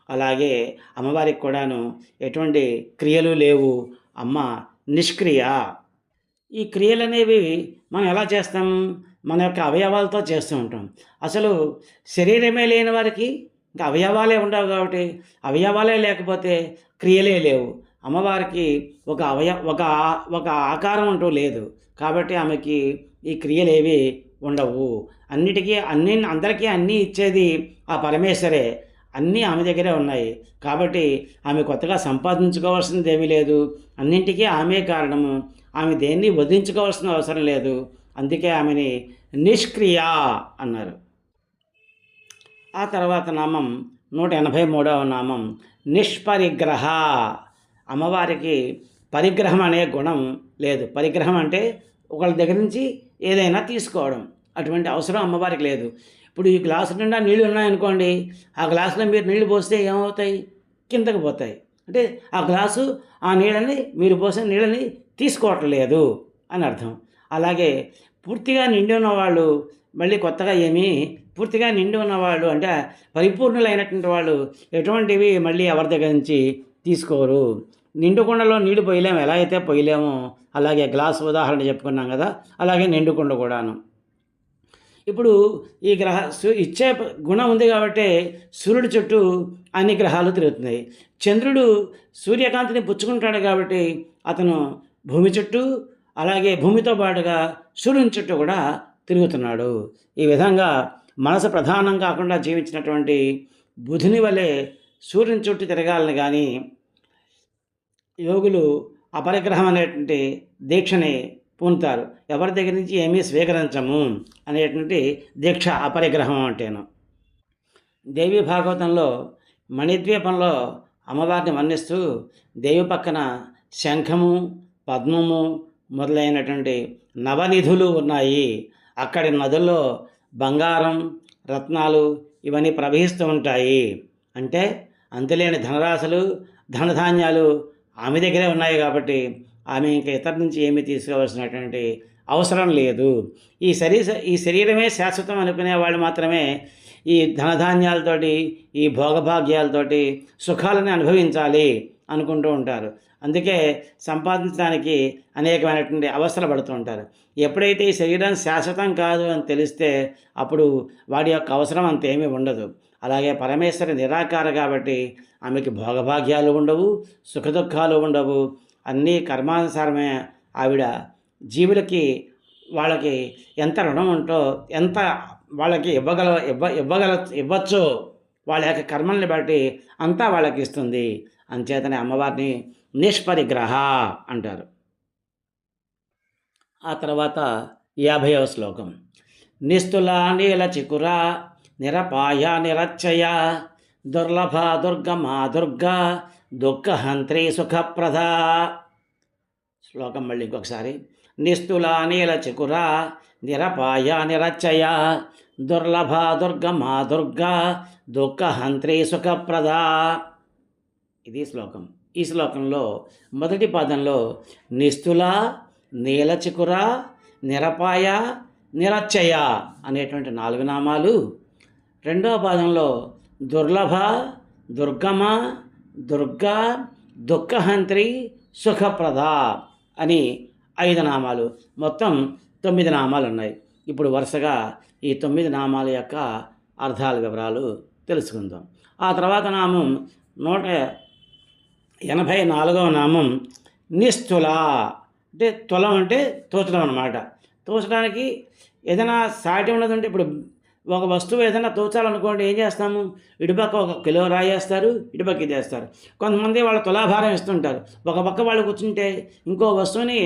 అలాగే అమ్మవారికి కూడాను ఎటువంటి క్రియలు లేవు. అమ్మ నిష్క్రియ. ఈ క్రియలు అనేవి మనం ఎలా చేస్తాం? మన యొక్క అవయవాలతో చేస్తూ ఉంటాం. అసలు శరీరమే లేని వారికి ఇంకా అవయవాలే ఉండవు. కాబట్టి అవయవాలే లేకపోతే క్రియలే లేవు. అమ్మవారికి ఒక ఆకారం అంటూ లేదు. కాబట్టి ఆమెకి ఈ క్రియలేవి ఉండవు. అందరికీ అన్నీ ఇచ్చేది ఆ పరమేశ్వరే. అన్నీ ఆమె దగ్గరే ఉన్నాయి. కాబట్టి ఆమె కొత్తగా సంపాదించుకోవాల్సింది ఏమీ లేదు. అన్నింటికీ ఆమె కారణము. ఆమె దేన్ని వదిలించుకోవాల్సిన అవసరం లేదు. అందుకే ఆమెని నిష్క్రియ అన్నారు. ఆ తర్వాత నామం 183వ నామం నిష్పరిగ్రహ. అమ్మవారికి పరిగ్రహం అనే గుణం లేదు. పరిగ్రహం అంటే ఒకళ్ళ దగ్గర నుంచి ఏదైనా తీసుకోవడం, అటువంటి అవసరం అమ్మవారికి లేదు. ఇప్పుడు ఈ గ్లాసు నిండా నీళ్ళు ఉన్నాయనుకోండి, ఆ గ్లాసులో మీరు నీళ్లు పోస్తే ఏమవుతాయి? కిందకి పోతాయి. అంటే ఆ గ్లాసు మీరు పోసిన నీళ్ళని తీసుకోవట్లేదు అని అర్థం. అలాగే పూర్తిగా నిండి ఉన్నవాళ్ళు మళ్ళీ కొత్తగా పూర్తిగా నిండి ఉన్నవాళ్ళు అంటే పరిపూర్ణులైనటువంటి వాళ్ళు ఎటువంటివి మళ్ళీ ఎవరి దగ్గర నుంచి తీసుకోరు. నిండు కుండలో నీళ్లు పోయలేము, ఎలా అయితే పోయలేమో అలాగే గ్లాసు ఉదాహరణ చెప్పుకున్నాం కదా, అలాగే నిండు కుండ కూడాను. ఇప్పుడు ఈ ఇచ్చే గుణం ఉంది కాబట్టి సూర్యుడి చుట్టూ అన్ని గ్రహాలు తిరుగుతున్నాయి. చంద్రుడు సూర్యకాంతిని పుచ్చుకుంటాడు కాబట్టి అతను భూమి చుట్టూ, అలాగే భూమితో పాటుగా సూర్యుని చుట్టూ కూడా తిరుగుతున్నాడు. ఈ విధంగా మనసు ప్రధానం కాకుండా జీవించినటువంటి బుధుని వలె సూర్యుని చుట్టూ తిరగాలని కానీ యోగులు అపరిగ్రహం అనేటువంటి దీక్షని పూనుతారు. ఎవరి దగ్గర నుంచి ఏమీ స్వీకరించము అనేటువంటి దీక్ష అపరిగ్రహం అంటేను. దేవి భాగవతంలో మణిద్వీపంలో అమ్మవారిని వర్ణిస్తూ దేవి పక్కన శంఖము, పద్మము మొదలైనటువంటి నవనిధులు ఉన్నాయి. అక్కడి నదుల్లో బంగారం, రత్నాలు ఇవన్నీ ప్రవహిస్తూ ఉంటాయి. అంటే అంతులేని ధనరాశులు, ధనధాన్యాలు ఆమె దగ్గరే ఉన్నాయి. కాబట్టి ఆమె ఇంకా ఇతర నుంచి ఏమీ తీసుకోవాల్సినటువంటి అవసరం లేదు. ఈ శరీరమే శాశ్వతం అనుకునే వాళ్ళు మాత్రమే ఈ ధనధాన్యాలతోటి, ఈ భోగభాగ్యాలతోటి సుఖాలను అనుభవించాలి అనుకుంటూ ఉంటారు. అందుకే సంపాదించడానికి అనేకమైనటువంటి అవస్థలు పడుతూ ఉంటారు. ఎప్పుడైతే ఈ శరీరం శాశ్వతం కాదు అని తెలిస్తే అప్పుడు వాడి యొక్క అవసరం అంతేమీ ఉండదు. అలాగే పరమేశ్వరి నిరాకార కాబట్టి ఆమెకి భోగభాగ్యాలు ఉండవు, సుఖదుఖాలు ఉండవు. అన్నీ కర్మానుసారమే. ఆవిడ జీవులకి వాళ్ళకి ఎంత రుణం ఉంటో, ఎంత వాళ్ళకి ఇవ్వచ్చో వాళ్ళ యొక్క కర్మల్ని బట్టి అంతా వాళ్ళకి ఇస్తుంది. అంచేతనే అమ్మవారిని నిష్పరిగ్రహ అంటారు. ఆ తర్వాత 50వ శ్లోకం. నిస్తులా నీల చికుర నిరపాయ నిరచ్చయ దుర్లభ దుర్గమా దుర్గా దుఃఖహంత్రి సుఖప్రద. శ్లోకం మళ్ళీ ఇంకొకసారి. నిస్తులా నీల చికుర నిరపాయ నిరచ్చయ దుర్లభ దుర్గమా దుర్గా దుఃఖహంత్రి సుఖప్రద. ఇది శ్లోకం. ఈ శ్లోకంలో మొదటి పాదంలో నిస్తుల, నీలచికుర, నిరపాయ, నిరచ్చయ అనేటువంటి 4 నామాలు, రెండవ పాదంలో దుర్లభ, దుర్గమ, దుర్గా, దుఃఖహంత్రి, సుఖప్రద అని 5 నామాలు, మొత్తం 9 నామాలు ఉన్నాయి. ఇప్పుడు వరుసగా ఈ 9 నామాల యొక్క అర్థాల వివరాలు తెలుసుకుందాం. ఆ తర్వాత నామం 184వ నామం నిస్తుల. అంటే తులం అంటే తోచడం అన్నమాట. తోచడానికి ఏదైనా సాటి ఉన్నదంటే, ఇప్పుడు ఒక వస్తువు ఏదైనా తోచాలనుకోండి, ఏం చేస్తాము? ఇటుపక్క 1 కిలో రాయేస్తారు, ఇటుపక్క ఇదేస్తారు. కొంతమంది వాళ్ళ తులాభారం ఇస్తుంటారు. ఒక పక్క వాళ్ళు కూర్చుంటే ఇంకో వస్తువుని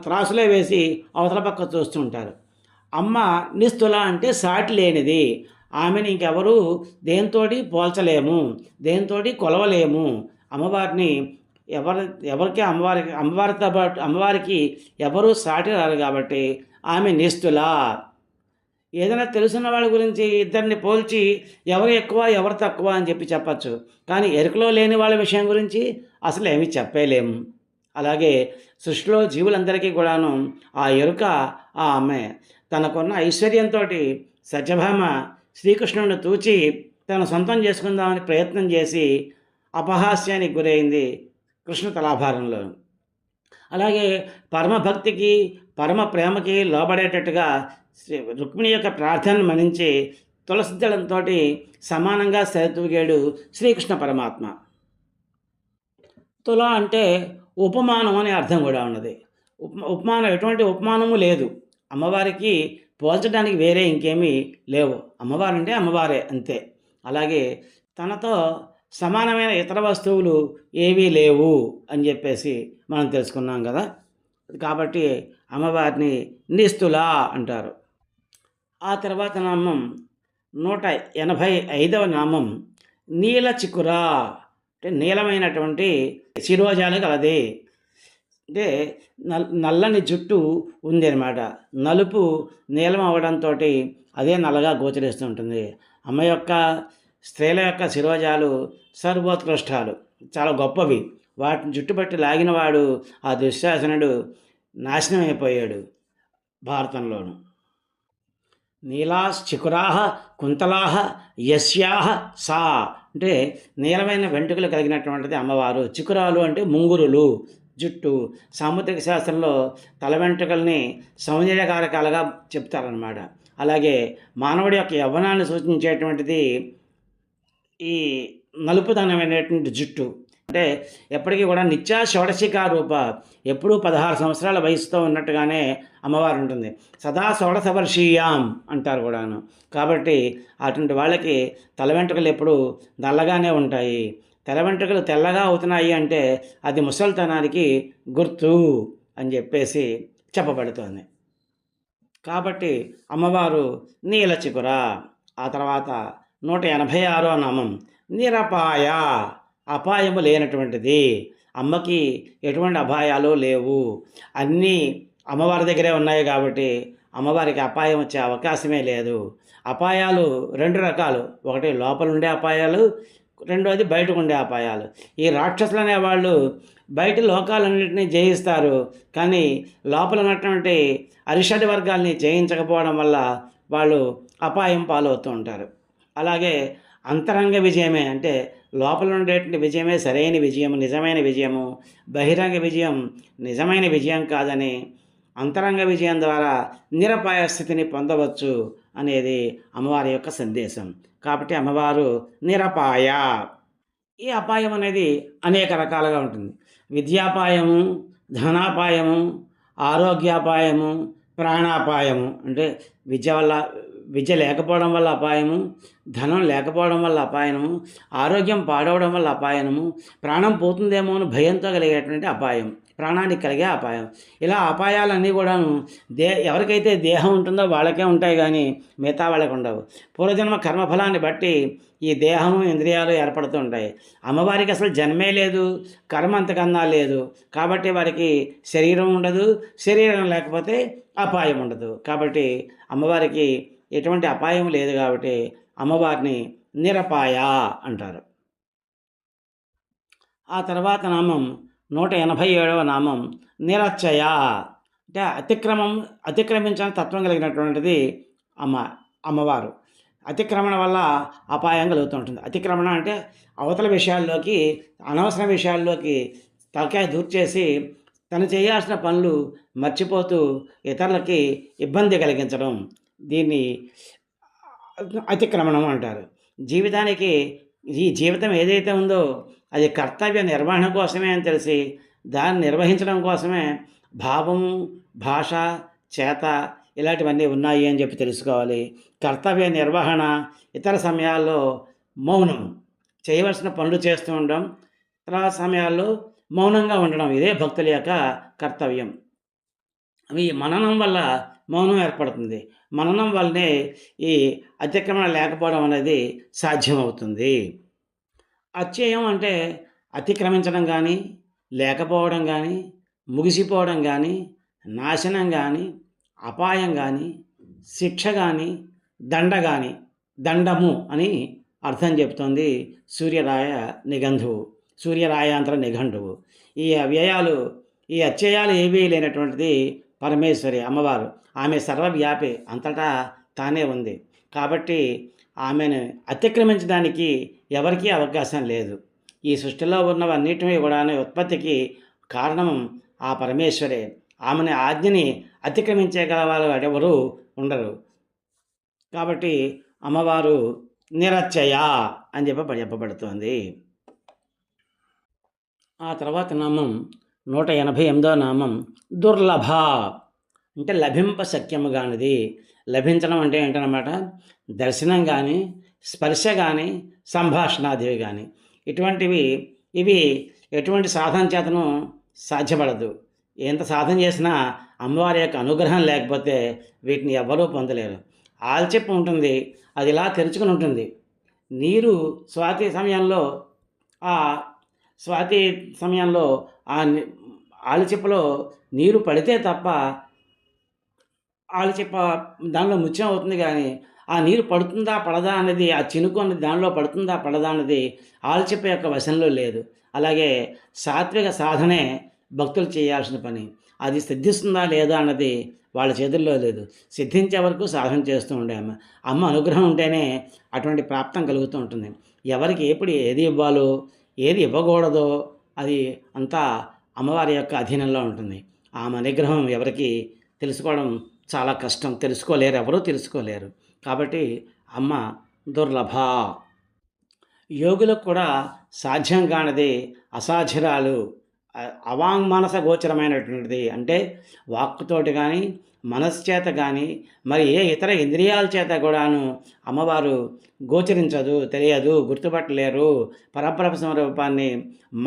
త్రాసులో వేసి అవతల పక్క చూస్తుంటారు. అమ్మ నిస్తుల అంటే సాటి లేనిది. ఆమెను ఇంకెవరు దేంతోటి పోల్చలేము, దేంతోటి కొలవలేము. అమ్మవారిని ఎవరికి అమ్మవారితో పాటు అమ్మవారికి ఎవరు సాటి రారు కాబట్టి ఆమె నిస్తుల. ఏదైనా తెలుసున్న వాళ్ళ గురించి ఇద్దరిని పోల్చి ఎవరు ఎక్కువ ఎవరు తక్కువ అని చెప్పచ్చు. కానీ ఎరుకలో లేని వాళ్ళ విషయం గురించి అసలు ఏమీ చెప్పలేము. అలాగే సృష్టిలో జీవులందరికీ కూడాను ఆ ఎరుక ఆ అమ్మే. తనకున్న ఐశ్వర్యంతో సత్యభామ శ్రీకృష్ణుడిని తూచి తను సొంతం చేసుకుందామని ప్రయత్నం చేసి అపహాస్యానికి గురైంది కృష్ణ తులాభారంలో. అలాగే పరమభక్తికి పరమ ప్రేమకి లోబడేటట్టుగా రుక్మిణి యొక్క ప్రార్థనను మన్నించి తులసి దళంతో సమానంగా సరితూగాడు శ్రీకృష్ణ పరమాత్మ. తుల అంటే ఉపమానం అనే అర్థం కూడా ఉన్నది. ఉపమానం, ఎటువంటి ఉపమానము లేదు. అమ్మవారికి పోల్చడానికి వేరే ఇంకేమీ లేవు. అమ్మవారు అంటే అమ్మవారే అంతే. అలాగే తనతో సమానమైన ఇతర వస్తువులు ఏవీ లేవు అని చెప్పేసి మనం తెలుసుకున్నాం కదా. కాబట్టి అమ్మవారిని నిస్తుల అంటారు. ఆ తర్వాత నామం 185వ నామం నీలచికుర. అంటే నీలమైనటువంటి శిరోజాలు కలది. అంటే నల్లని జుట్టు ఉంది అన్నమాట. నలుపు నీలం అవడంతో అదే నల్లగా గోచరిస్తూ ఉంటుంది. అమ్మ యొక్క స్త్రీల యొక్క శిరోజాలు సర్వోత్కృష్టాలు, చాలా గొప్పవి. వాటిని జుట్టుపట్టి లాగినవాడు ఆ దుశ్శాసనుడు నాశనం అయిపోయాడు భారతంలోను. నీలాశ్చికురాహ కుంతలాహ యస్యాహ సా. అంటే నీలమైన వెంట్రుకలు కలిగినటువంటిది అమ్మవారు. చికురాలు అంటే ముంగురులు, జుట్టు. సాముద్రిక శాస్త్రంలో తల వెంట్రుకల్ని సౌందర్యకారకాలుగా చెప్తారనమాట. అలాగే మానవుడి యొక్క యవ్వనాన్ని సూచించేటువంటిది ఈ నలుపుదనమైనటువంటి జుట్టు. అంటే ఎప్పటికీ కూడా నిత్యా షోడశికా రూప, ఎప్పుడూ 16 సంవత్సరాల వయసుతో ఉన్నట్టుగానే అమ్మవారు ఉంటుంది. సదా షోడశవర్షీయాం అంటారు కూడాను. కాబట్టి అటువంటి వాళ్ళకి తల వెంట్రుకలు ఎప్పుడు నల్లగానే ఉంటాయి. తల వెంట్రుకలు తెల్లగా అవుతున్నాయి అంటే అది ముసలితనానికి గుర్తు అని చెప్పేసి చెప్పబడుతోంది. కాబట్టి అమ్మవారు నీలచికుర. ఆ తర్వాత 186వ నామం నిరపాయ. అపాయము లేనటువంటిది. అమ్మకి ఎటువంటి అపాయాలు లేవు. అన్నీ అమ్మవారి దగ్గరే ఉన్నాయి కాబట్టి అమ్మవారికి అపాయం వచ్చే అవకాశమే లేదు. అపాయాలు 2 రకాలు. ఒకటి లోపల ఉండే అపాయాలు, రెండోది బయటకు ఉండే అపాయాలు. ఈ రాక్షసులు అనేవాళ్ళు బయట లోకాలన్నింటినీ జయిస్తారు, కానీ లోపల ఉన్నటువంటి అరిషడ్ వర్గాల్ని జయించకపోవడం వల్ల వాళ్ళు అపాయం పాలవుతూ ఉంటారు. అలాగే అంతరంగ విజయమే అంటే లోపల ఉండేటువంటి విజయమే సరైన విజయం, నిజమైన విజయము. బహిరంగ విజయం నిజమైన విజయం కాదని, అంతరంగ విజయం ద్వారా నిరపాయ స్థితిని పొందవచ్చు అనేది అమ్మవారి యొక్క సందేశం. కాబట్టి అమ్మవారు నిరపాయ. ఈ అపాయం అనేది అనేక రకాలుగా ఉంటుంది. విద్యాపాయము, ధనాపాయము, ఆరోగ్యాపాయము, ప్రాణాపాయము. అంటే విద్య లేకపోవడం వల్ల అపాయము, ధనం లేకపోవడం వల్ల అపాయము, ఆరోగ్యం పాడవడం వల్ల అపాయము, ప్రాణం పోతుందేమో అని భయంతో కలిగేటువంటి అపాయం, ప్రాణానికి కలిగే అపాయం. ఇలా అపాయాలన్నీ కూడాను ఎవరికైతే దేహం ఉంటుందో వాళ్ళకే ఉంటాయి కానీ మిగతా వాళ్ళకి ఉండవు. పూర్వజన్మ కర్మఫలాన్ని బట్టి ఈ దేహము, ఇంద్రియాలు ఏర్పడుతూ ఉంటాయి. అమ్మవారికి అసలు జన్మే లేదు, కర్మ అంతకన్నా లేదు. కాబట్టి వారికి శరీరం ఉండదు, శరీరం లేకపోతే అపాయం ఉండదు. కాబట్టి అమ్మవారికి ఎటువంటి అపాయం లేదు కాబట్టి అమ్మవారిని నిరపాయ అంటారు. ఆ తర్వాత నామం 187వ నామం నిరచ్చయ. అంటే అతిక్రమించిన తత్వం కలిగినటువంటిది అమ్మవారు. అతిక్రమణ వల్ల అపాయం కలుగుతూ ఉంటుంది. అతిక్రమణ అంటే అవతల విషయాల్లోకి, అనవసర విషయాల్లోకి తలకాయ దూర్చేసి తను చేయాల్సిన పనులు మర్చిపోతూ ఇతరులకి ఇబ్బంది కలిగించడం, దీన్ని అతిక్రమణం అంటారు. ఈ జీవితం ఏదైతే ఉందో అది కర్తవ్య నిర్వహణ కోసమే అని తెలిసి దాన్ని నిర్వహించడం కోసమే భావము, భాష, చేత ఇలాంటివన్నీ ఉన్నాయి అని చెప్పి తెలుసుకోవాలి. కర్తవ్య నిర్వహణ, ఇతర సమయాల్లో మౌనం, చేయవలసిన పనులు చేస్తూ ఉండడం, తర్వాత సమయాల్లో మౌనంగా ఉండడం, ఇదే భక్తుల యొక్క కర్తవ్యం. ఈ మననం వల్ల మౌనం ఏర్పడుతుంది. మననం వల్లనే ఈ అతిక్రమణ లేకపోవడం అనేది సాధ్యమవుతుంది. అత్యయం అంటే అతిక్రమించడం కానీ, లేకపోవడం కానీ, ముగిసిపోవడం కానీ, నాశనం కానీ, అపాయం కానీ, శిక్ష కానీ, దండము అని అర్థం చెప్తోంది సూర్యరాయాంతర నిఘంటువు. ఈ అత్యయాలు ఏవీ లేనటువంటిది పరమేశ్వరి అమ్మవారు. ఆమె సర్వవ్యాపి, అంతటా తానే ఉంది. కాబట్టి ఆమెను అతిక్రమించడానికి ఎవరికీ అవకాశం లేదు. ఈ సృష్టిలో ఉన్నవన్నిటినీ కూడా ఉత్పత్తికి కారణం ఆ పరమేశ్వరే. ఆమెని ఆజ్ఞని అతిక్రమించగల వాళ్ళు ఎవరు ఉండరు. కాబట్టి అమ్మవారు నిరచ్చయ అని చెప్పబడుతోంది. ఆ తర్వాత నామం 188వ నామం దుర్లభ. అంటే లభింప శక్యము కానిది. లభించడం అంటే ఏంటన్నమాట, దర్శనం కానీ, స్పర్శ కానీ, సంభాషణాదివి కానీ ఇవి ఎటువంటి సాధన చేతను సాధ్యపడదు. ఎంత సాధన చేసినా అమ్మవారి యొక్క అనుగ్రహం లేకపోతే వీటిని ఎవ్వరూ పొందలేరు. ఆల్చిప్ప ఉంటుంది, అది ఇలా తెరుచుకుని ఉంటుంది. నీరు స్వాతి సమయంలో ఆ ఆల్చిప్పలో నీరు పడితే తప్ప ఆల్చిప్ప దానిలో ముత్యం అవుతుంది. కానీ ఆ నీరు పడుతుందా పడదా అన్నది, ఆ చినుకు అన్నది దానిలో పడుతుందా పడదా అన్నది ఆల్చిప్ప యొక్క వశంలో లేదు. అలాగే సాత్విక సాధనే భక్తులు చేయాల్సిన పని. అది సిద్ధిస్తుందా లేదా అన్నది వాళ్ళ చేతుల్లో లేదు. సిద్ధించే వరకు సాధన చేస్తూ ఉండే అమ్మ అనుగ్రహం ఉంటేనే అటువంటి ప్రాప్తం కలుగుతూ ఉంటుంది. ఎవరికి ఎప్పుడు ఏది ఇవ్వాలో, ఏది ఇవ్వకూడదో అది అంతా అమ్మవారి యొక్క అధీనంలో ఉంటుంది. ఆమె అనుగ్రహం ఎవరికి తెలుసుకోవడం చాలా కష్టం. ఎవరూ తెలుసుకోలేరు. కాబట్టి అమ్మ దుర్లభ. యోగులకు కూడా సాధ్యం కానిది, అసాధ్యురాలు, అవాంగ్మానస గోచరమైనటువంటిది. అంటే వాక్కుతోటి కానీ, మనస్చేత కానీ, మరి ఏ ఇతర ఇంద్రియాల చేత కూడాను అమ్మవారు గోచరించదు, తెలియదు, గుర్తుపట్టలేరు. పరబ్రహ్మ రూపాన్ని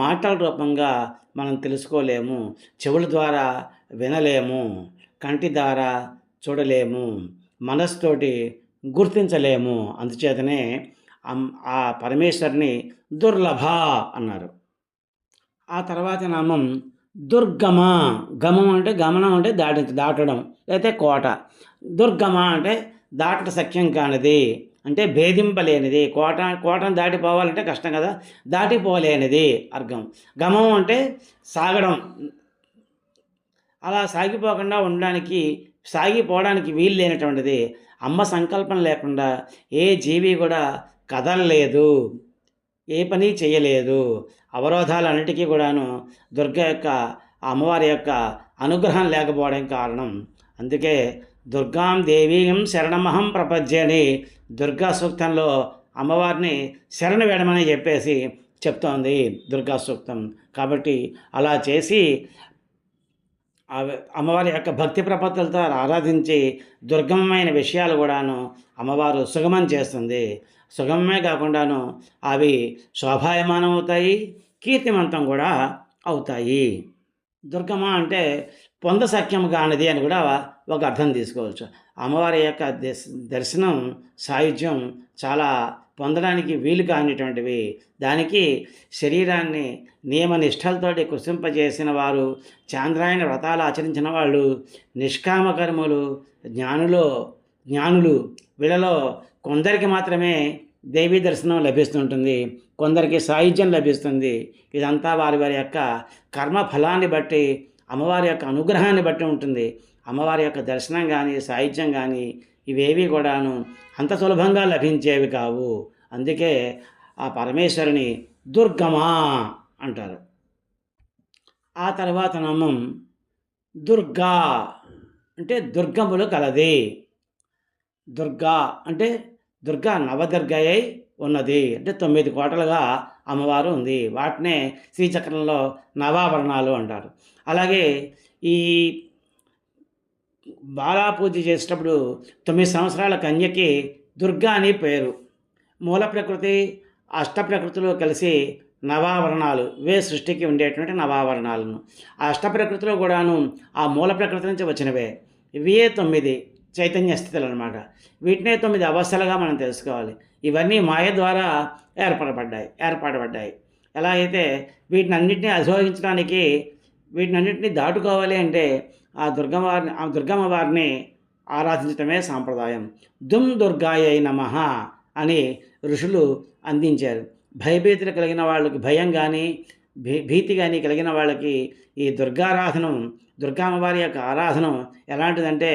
మాటల రూపంగా మనం తెలుసుకోలేము, చెవుల ద్వారా వినలేము, కంటి ద్వారా చూడలేము, మనస్తోటి గుర్తించలేము. అందుచేతనే ఆ పరమేశ్వరిని దుర్లభ అన్నారు. ఆ తర్వాత నామం దుర్గమ. గమం అంటే గమనం అంటే దాటడం, లేకపోతే కోట. దుర్గమ అంటే దాటట సఖ్యం కానిది, అంటే భేదింపలేనిది. కోటను దాటిపోవాలంటే కష్టం కదా, దాటిపోలేనిది అర్థం. గమం అంటే సాగడం, అలా సాగిపోకుండా ఉండడానికి సాగిపోవడానికి వీలు లేనటువంటిది. అమ్మ సంకల్పం లేకుండా ఏ జీవి కూడా కదలలేదు, ఏ పని చేయలేదు. అవరోధాలన్నిటికీ కూడాను దుర్గ యొక్క అమ్మవారి యొక్క అనుగ్రహం లేకపోవడం కారణం. అందుకే దుర్గాం దేవీం శరణమహం ప్రపద్యే అని దుర్గా సూక్తంలో అమ్మవారిని శరణు వేడమని చెప్పేసి చెప్తోంది దుర్గా సూక్తం. కాబట్టి అలా చేసి అమ్మవారి యొక్క భక్తి ప్రపత్తులతో ఆరాధించి దుర్గమమైన విషయాలు కూడాను అమ్మవారు సుగమం చేస్తుంది. సుగమమే కాకుండాను అవి శోభాయమానం అవుతాయి, కీర్తిమంతం కూడా అవుతాయి. దుర్గమ్మ అంటే పొందసఖ్యం కానిది అని కూడా ఒక అర్థం తీసుకోవచ్చు. అమ్మవారి యొక్క దర్శనం సాయుధ్యం చాలా పొందడానికి వీలు కానిటువంటివి. దానికి శరీరాన్ని నియమనిష్టలతోటి కృషింపజేసిన వారు, చాంద్రాయణ వ్రతాలు ఆచరించిన వాళ్ళు, నిష్కామకర్ములు, జ్ఞానులు వీళ్ళలో కొందరికి మాత్రమే దేవీ దర్శనం లభిస్తుంటుంది, కొందరికి సాయుధ్యం లభిస్తుంది. ఇదంతా వారి వారి యొక్క కర్మ ఫలాన్ని బట్టి, అమ్మవారి యొక్క అనుగ్రహాన్ని బట్టి ఉంటుంది. అమ్మవారి యొక్క దర్శనం కానీ సాయుధ్యం కానీ ఇవేవి కూడాను అంత సులభంగా లభించేవి కావు. అందుకే ఆ పరమేశ్వరుని దుర్గమా అంటారు. ఆ తర్వాత నామం దుర్గా అంటే దుర్గములు కలది. దుర్గా అంటే దుర్గా నవదుర్గయై ఉన్నది అంటే 9 కోటలుగా అమ్మవారు ఉంది. వాటినే శ్రీచక్రంలో నవాభరణాలు అంటారు. అలాగే ఈ బాలా పూజ చేసేటప్పుడు 9 సంవత్సరాల కన్యకి దుర్గా అని పేరు. మూల ప్రకృతి అష్ట ప్రకృతులు కలిసి నవావరణాలు సృష్టికి ఉండేటువంటి నవావరణాలను. ఆ అష్ట ప్రకృతిలో కూడాను ఆ మూల ప్రకృతి నుంచి వచ్చినవే. ఇవే 9 చైతన్య స్థితులు అనమాట. వీటినే 9 అవస్థలుగా మనం తెలుసుకోవాలి. ఇవన్నీ మాయ ద్వారా ఏర్పడబడ్డాయి. ఎలా అయితే వీటినన్నింటినీ అధిరోహించడానికి, వీటినన్నింటినీ దాటుకోవాలి అంటే ఆ దుర్గమ్మ వారిని ఆరాధించడమే సాంప్రదాయం. దుర్గాయై నమః అని ఋషులు అందించారు. భయభీతులు కలిగిన వాళ్ళకి భయం కానీ భీతి కానీ కలిగిన వాళ్ళకి ఈ దుర్గామ్మవారి యొక్క ఆరాధన ఎలాంటిదంటే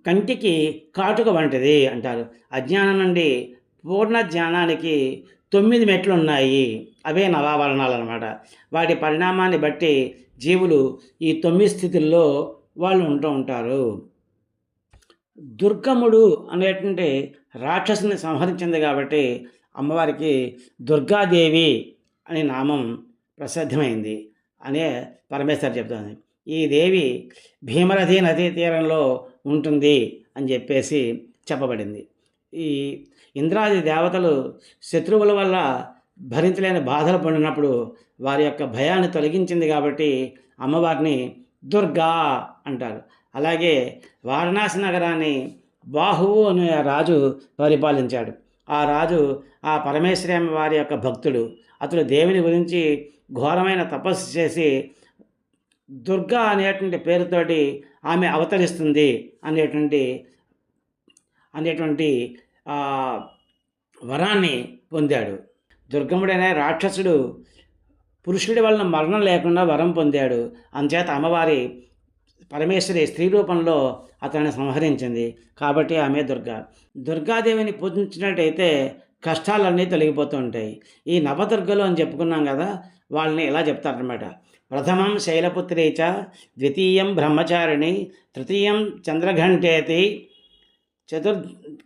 కంటికి కాటుక వంటిది అంటారు. అజ్ఞానం నుండి పూర్ణ జ్ఞానానికి 9 మెట్లు ఉన్నాయి. అవే నవావరణాలు అన్నమాట. వాటి పరిణామాన్ని బట్టి జీవులు ఈ 9 స్థితుల్లో వాళ్ళు ఉంటూ ఉంటారు. దుర్గముడు అనేటువంటి రాక్షసుని సంహరించింది కాబట్టి అమ్మవారికి దుర్గాదేవి అనే నామం ప్రసిద్ధమైంది అనే పరమేశ్వరు చెప్తుంది. ఈ దేవి భీమరథి నదీ తీరంలో ఉంటుంది అని చెప్పేసి చెప్పబడింది. ఈ ఇంద్రాది దేవతలు శత్రువుల వల్ల భరించలేని బాధలు పడినప్పుడు వారి యొక్క భయాన్ని తొలగించింది కాబట్టి అమ్మవారిని దుర్గా అంటారు. అలాగే వారణాసి నగరాన్ని బాహువు అనే రాజు పరిపాలించాడు. ఆ రాజు ఆ పరమేశ్వరి వారి యొక్క భక్తుడు. అతడు దేవుని గురించి ఘోరమైన తపస్సు చేసి దుర్గా అనేటువంటి పేరుతోటి ఆమె అవతరిస్తుంది అనేటువంటి వరాన్ని పొందాడు. దుర్గముడనే రాక్షసుడు పురుషుడి వలన మరణం లేకుండా వరం పొందాడు. అందుచేత అమ్మవారి పరమేశ్వరి స్త్రీ రూపంలో అతన్ని సంహరించింది కాబట్టి ఆమె దుర్గాదేవిని పూజించినట్టయితే కష్టాలన్నీ తొలగిపోతూ ఉంటాయి. ఈ నవదుర్గలు అని చెప్పుకున్నాం కదా, వాళ్ళని ఇలా చెప్తారనమాట. ప్రథమం శైలపుత్రీ చ, ద్వితీయం బ్రహ్మచారిణి, తృతీయం చంద్రఘంటేతి,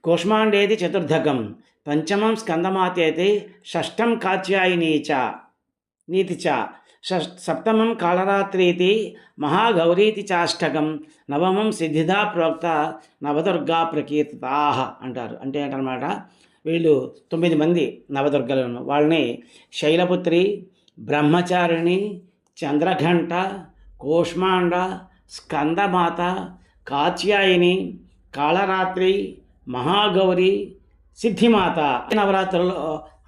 కూష్మాండేతి చతుర్థకం, పంచమం స్కందమాతేతి, షష్టం కాత్యాయినీ చ నీతి చ, సప్తమం కాళరాత్రీతి, మహాగౌరీతి చాష్టకం, నవమం సిద్ధిదా ప్రోక్త నవదుర్గా ప్రకీర్తితాః అంటారు. అంటే ఏంటన్నమాట, వీళ్ళు 9 మంది నవదుర్గలను. వాళ్ళని శైలపుత్రి, బ్రహ్మచారిణి, చంద్రఘంట, కూష్మాండ, స్కందమాత, కాత్యాయిని, కాళరాత్రి, మహాగౌరి, సిద్ధిమాత నవరాత్రుల్లో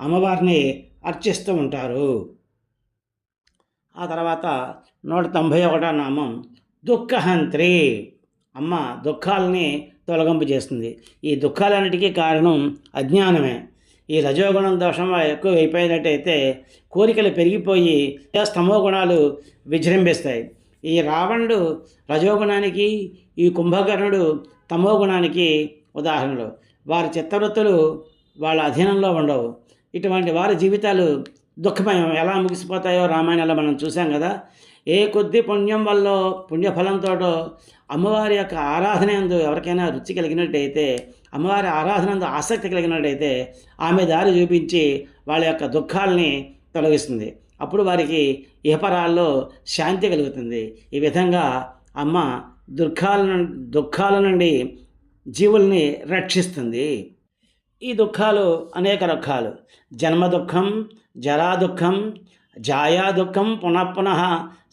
అమ్మవారిని అర్చిస్తూ ఉంటారు. ఆ తర్వాత 191వ నామం దుఃఖహంత్రి. అమ్మ దుఃఖాలని తొలగింపు చేస్తుంది. ఈ దుఃఖాలన్నిటికీ కారణం అజ్ఞానమే. ఈ రజోగుణం దోషం ఎక్కువ అయిపోయినట్టయితే కోరికలు పెరిగిపోయి స్తమో గుణాలు విజృంభిస్తాయి. ఈ రావణుడు రజోగుణానికి, ఈ కుంభకర్ణుడు తమోగుణానికి ఉదాహరణలు. వారి చిత్తవృత్తులు వాళ్ళ అధీనంలో ఉండవు. ఇటువంటి వారి జీవితాలు దుఃఖమయం ఎలా ముగిసిపోతాయో రామాయణంలో మనం చూసాం కదా. ఏ కొద్ది పుణ్యం వల్ల, పుణ్యఫలంతో అమ్మవారి యొక్క ఆరాధన యందు ఎవరికైనా రుచి కలిగినట్టయితే, అమ్మవారి ఆరాధన యందు ఆసక్తి కలిగినట్టయితే ఆమె దారి చూపించి వాళ్ళ యొక్క దుఃఖాలని తొలగిస్తుంది. అప్పుడు వారికి ఇహపరాల్లో శాంతి కలుగుతుంది. ఈ విధంగా అమ్మ దుఃఖాల నుండి జీవుల్ని రక్షిస్తుంది. ఈ దుఃఖాలు అనేక రకాలు. జన్మ దుఃఖం, జరా దుఃఖం, జాయా దుఃఖం, పునఃపునః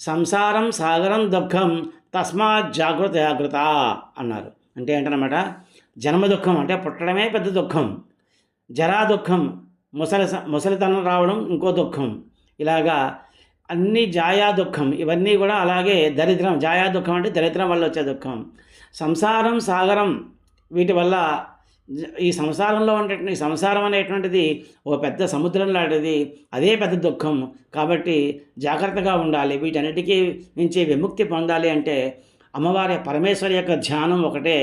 సంసారం సాగరం దుఃఖం తస్మాత్ జాగృత అన్నారు. అంటే ఏంటన్నమాట, జన్మ దుఃఖం అంటే పుట్టడమే పెద్ద దుఃఖం, జరా దుఃఖం ముసలితనం రావడం ఇంకో దుఃఖం, ఇలాగా అన్ని జాయా దుఃఖం, ఇవన్నీ కూడా అలాగే దరిద్రం. జాయా దుఃఖం అంటే దరిద్రం వల్ల వచ్చే దుఃఖం. సంసారం సాగరం, వీటి వల్ల ఈ సంసారంలో ఉండేటువంటి సంసారం అనేటువంటిది ఓ పెద్ద సముద్రం లాంటిది, అదే పెద్ద దుఃఖం. కాబట్టి జాగ్రత్తగా ఉండాలి. వీటన్నిటికీ నుంచి విముక్తి పొందాలి అంటే అమ్మవారి పరమేశ్వరి యొక్క ధ్యానం ఒకటే.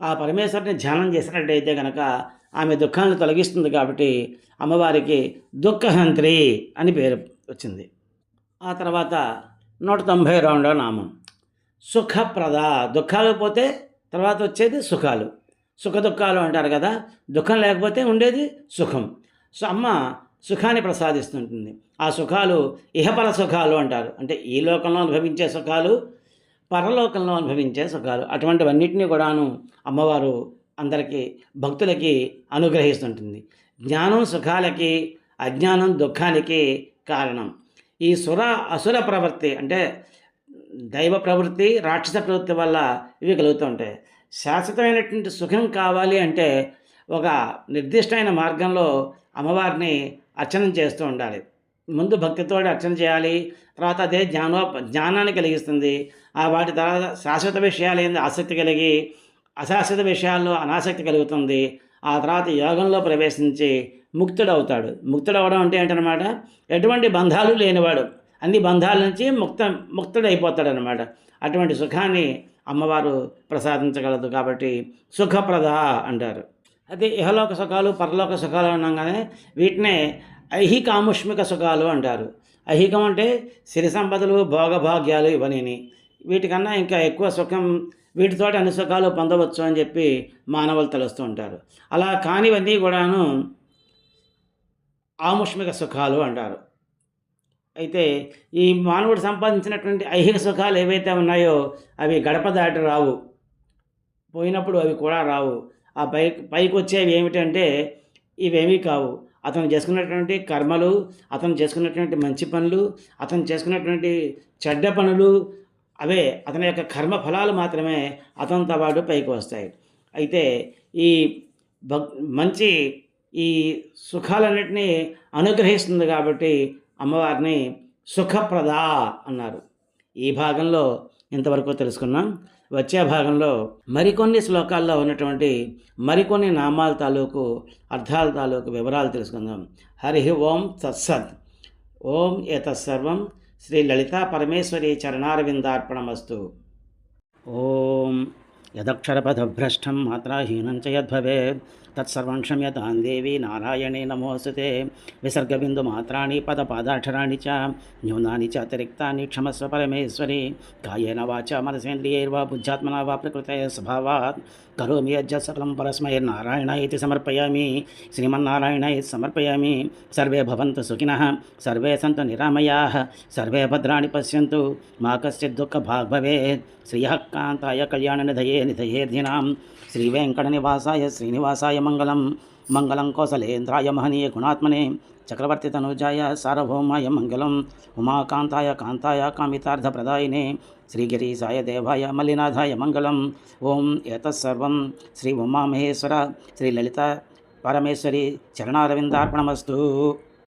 ఆ పరమేశ్వరిని ధ్యానం చేసినట్టయితే కనుక ఆమె దుఃఖాలను తొలగిస్తుంది. కాబట్టి అమ్మవారికి దుఃఖహంత్రి అని పేరు వచ్చింది. ఆ తర్వాత 192వ నామం సుఖప్రద. దుఃఖాలు పోతే తర్వాత వచ్చేది సుఖాలు. సుఖ దుఃఖాలు అంటారు కదా, దుఃఖం లేకపోతే ఉండేది సుఖం. సో అమ్మ సుఖాన్ని ప్రసాదిస్తుంటుంది. ఆ సుఖాలు ఇహపర సుఖాలు అంటారు. అంటే ఈ లోకంలో అనుభవించే సుఖాలు, పరలోకంలో అనుభవించే సుఖాలు, అటువంటివన్నిటినీ కూడాను అమ్మవారు అందరికీ భక్తులకి అనుగ్రహిస్తుంటుంది. జ్ఞానం సుఖాలకి, అజ్ఞానం దుఃఖానికి కారణం. ఈ అసుర ప్రవృత్తి అంటే దైవ ప్రవృత్తి, రాక్షస ప్రవృత్తి వల్ల ఇవి కలుగుతూ ఉంటాయి. శాశ్వతమైనటువంటి సుఖం కావాలి అంటే ఒక నిర్దిష్టమైన మార్గంలో అమ్మవారిని అర్చన చేస్తూ ఉండాలి. ముందు భక్తితో అర్చన చేయాలి. తర్వాత అదే జ్ఞానాన్ని కలిగిస్తుంది. వాటి తర్వాత శాశ్వత విషయాలు ఏంది ఆసక్తి కలిగి, అశాశ్వత విషయాల్లో అనాసక్తి కలుగుతుంది. ఆ తర్వాత యోగంలో ప్రవేశించి ముక్తుడవుతాడు. ముక్తుడవడం అంటే ఏంటనమాట, ఎటువంటి బంధాలు లేనివాడు, అన్ని బంధాల నుంచి ముక్తుడైపోతాడనమాట. అటువంటి సుఖాన్ని అమ్మవారు ప్రసాదించగలదు. కాబట్టి సుఖప్రద అంటారు. అయితే ఇహలోక సుఖాలు, పరలోక సుఖాలు అనగానే వీటినే ఐహికాముష్మిక సుఖాలు అంటారు. ఐహికం అంటే సిరి సంపదలు, భోగభాగ్యాలు ఇవన్నీ. వీటికన్నా ఇంకా ఎక్కువ సుఖం, వీటితోటి అన్ని సుఖాలు పొందవచ్చు అని చెప్పి మానవులు తెలుస్తూ ఉంటారు. అలా కానివన్నీ కూడాను ఆముష్మిక సుఖాలు అంటారు. అయితే ఈ మానవుడు సంపాదించినటువంటి ఐహిక సుఖాలు ఏవైతే ఉన్నాయో అవి గడప దాటి రావు, పోయినప్పుడు అవి కూడా రావు. ఆ పైకి వచ్చేవి ఏమిటంటే ఇవేమీ కావు. అతను చేసుకున్నటువంటి కర్మలు, అతను చేసుకున్నటువంటి మంచి పనులు, అతను చేసుకున్నటువంటి చెడ్డ పనులు, అవే అతని యొక్క కర్మ ఫలాలు మాత్రమే అతనితో పాటు పైకి వస్తాయి. అయితే ఈ మంచి ఈ సుఖాలన్నింటినీ అనుగ్రహిస్తుంది. కాబట్టి అమ్మవారిని సుఖప్రద అన్నారు. ఈ భాగంలో ఇంతవరకు తెలుసుకున్నాం. వచ్చే భాగంలో మరికొన్ని శ్లోకాల్లో ఉన్నటువంటి మరికొన్ని నామాల తాలూకు అర్థాల తాలూకు వివరాలు తెలుసుకుందాం. హరి ఓం తత్సత్. ఓం ఏతత్సర్వం శ్రీ లలితా పరమేశ్వరి చరణారవిందార్పణమస్తు. ఓం యదక్షరపథభ్రష్టం మాత్రాహీనం చ యద్భవేత్ తత్సర్వం క్షమ్యతాం దేవి నారాయణే నమోస్తుతే. విసర్గబిందుమాత్రాణి పదపాదాక్షరాణి చ న్యూనాని చ అతిరిక్తాని క్షమస్వ పరమేశ్వరి. కాయేన వాచా మనసేంద్రియైర్వా బుద్ధ్యాత్మనా వా ప్రకృతే స్వభావాత్ కరోమి యజ్జత్ సకలం పరస్మై నారాయణాయ ఇతి సమర్పయామి. శ్రీమన్నారాయణాయ సమర్పయామి. సర్వే భవంతు సుఖినః, సర్వే సంతు నిరామయాః, సర్వే భద్రాణి పశ్యంతు, మా కశ్చిద్ దుఃఖభాగ్ భవేత్. శ్రీయః కాంతాయ కళ్యాణనిధయే నిధయేర్ధినాం శ్రీవేంకటనివాసాయ శ్రీనివాసాయ మంగళం. మంగళం కౌసలేంద్రాయ మహనీయ గుణాత్మనే చక్రవర్తి తనూజాయ సార్వభౌమాయ మంగళం. ఉమాకాంతాయ కాంతాయ కామితార్థప్రదాయినే శ్రీగిరీశాయ దేవాయ మల్లినాథాయ మంగళం. ఓం ఏతత్సర్వం శ్రీ ఉమామహేశ్వర శ్రీ లలిత పరమేశ్వరి చరణారవిందార్పణమస్తు.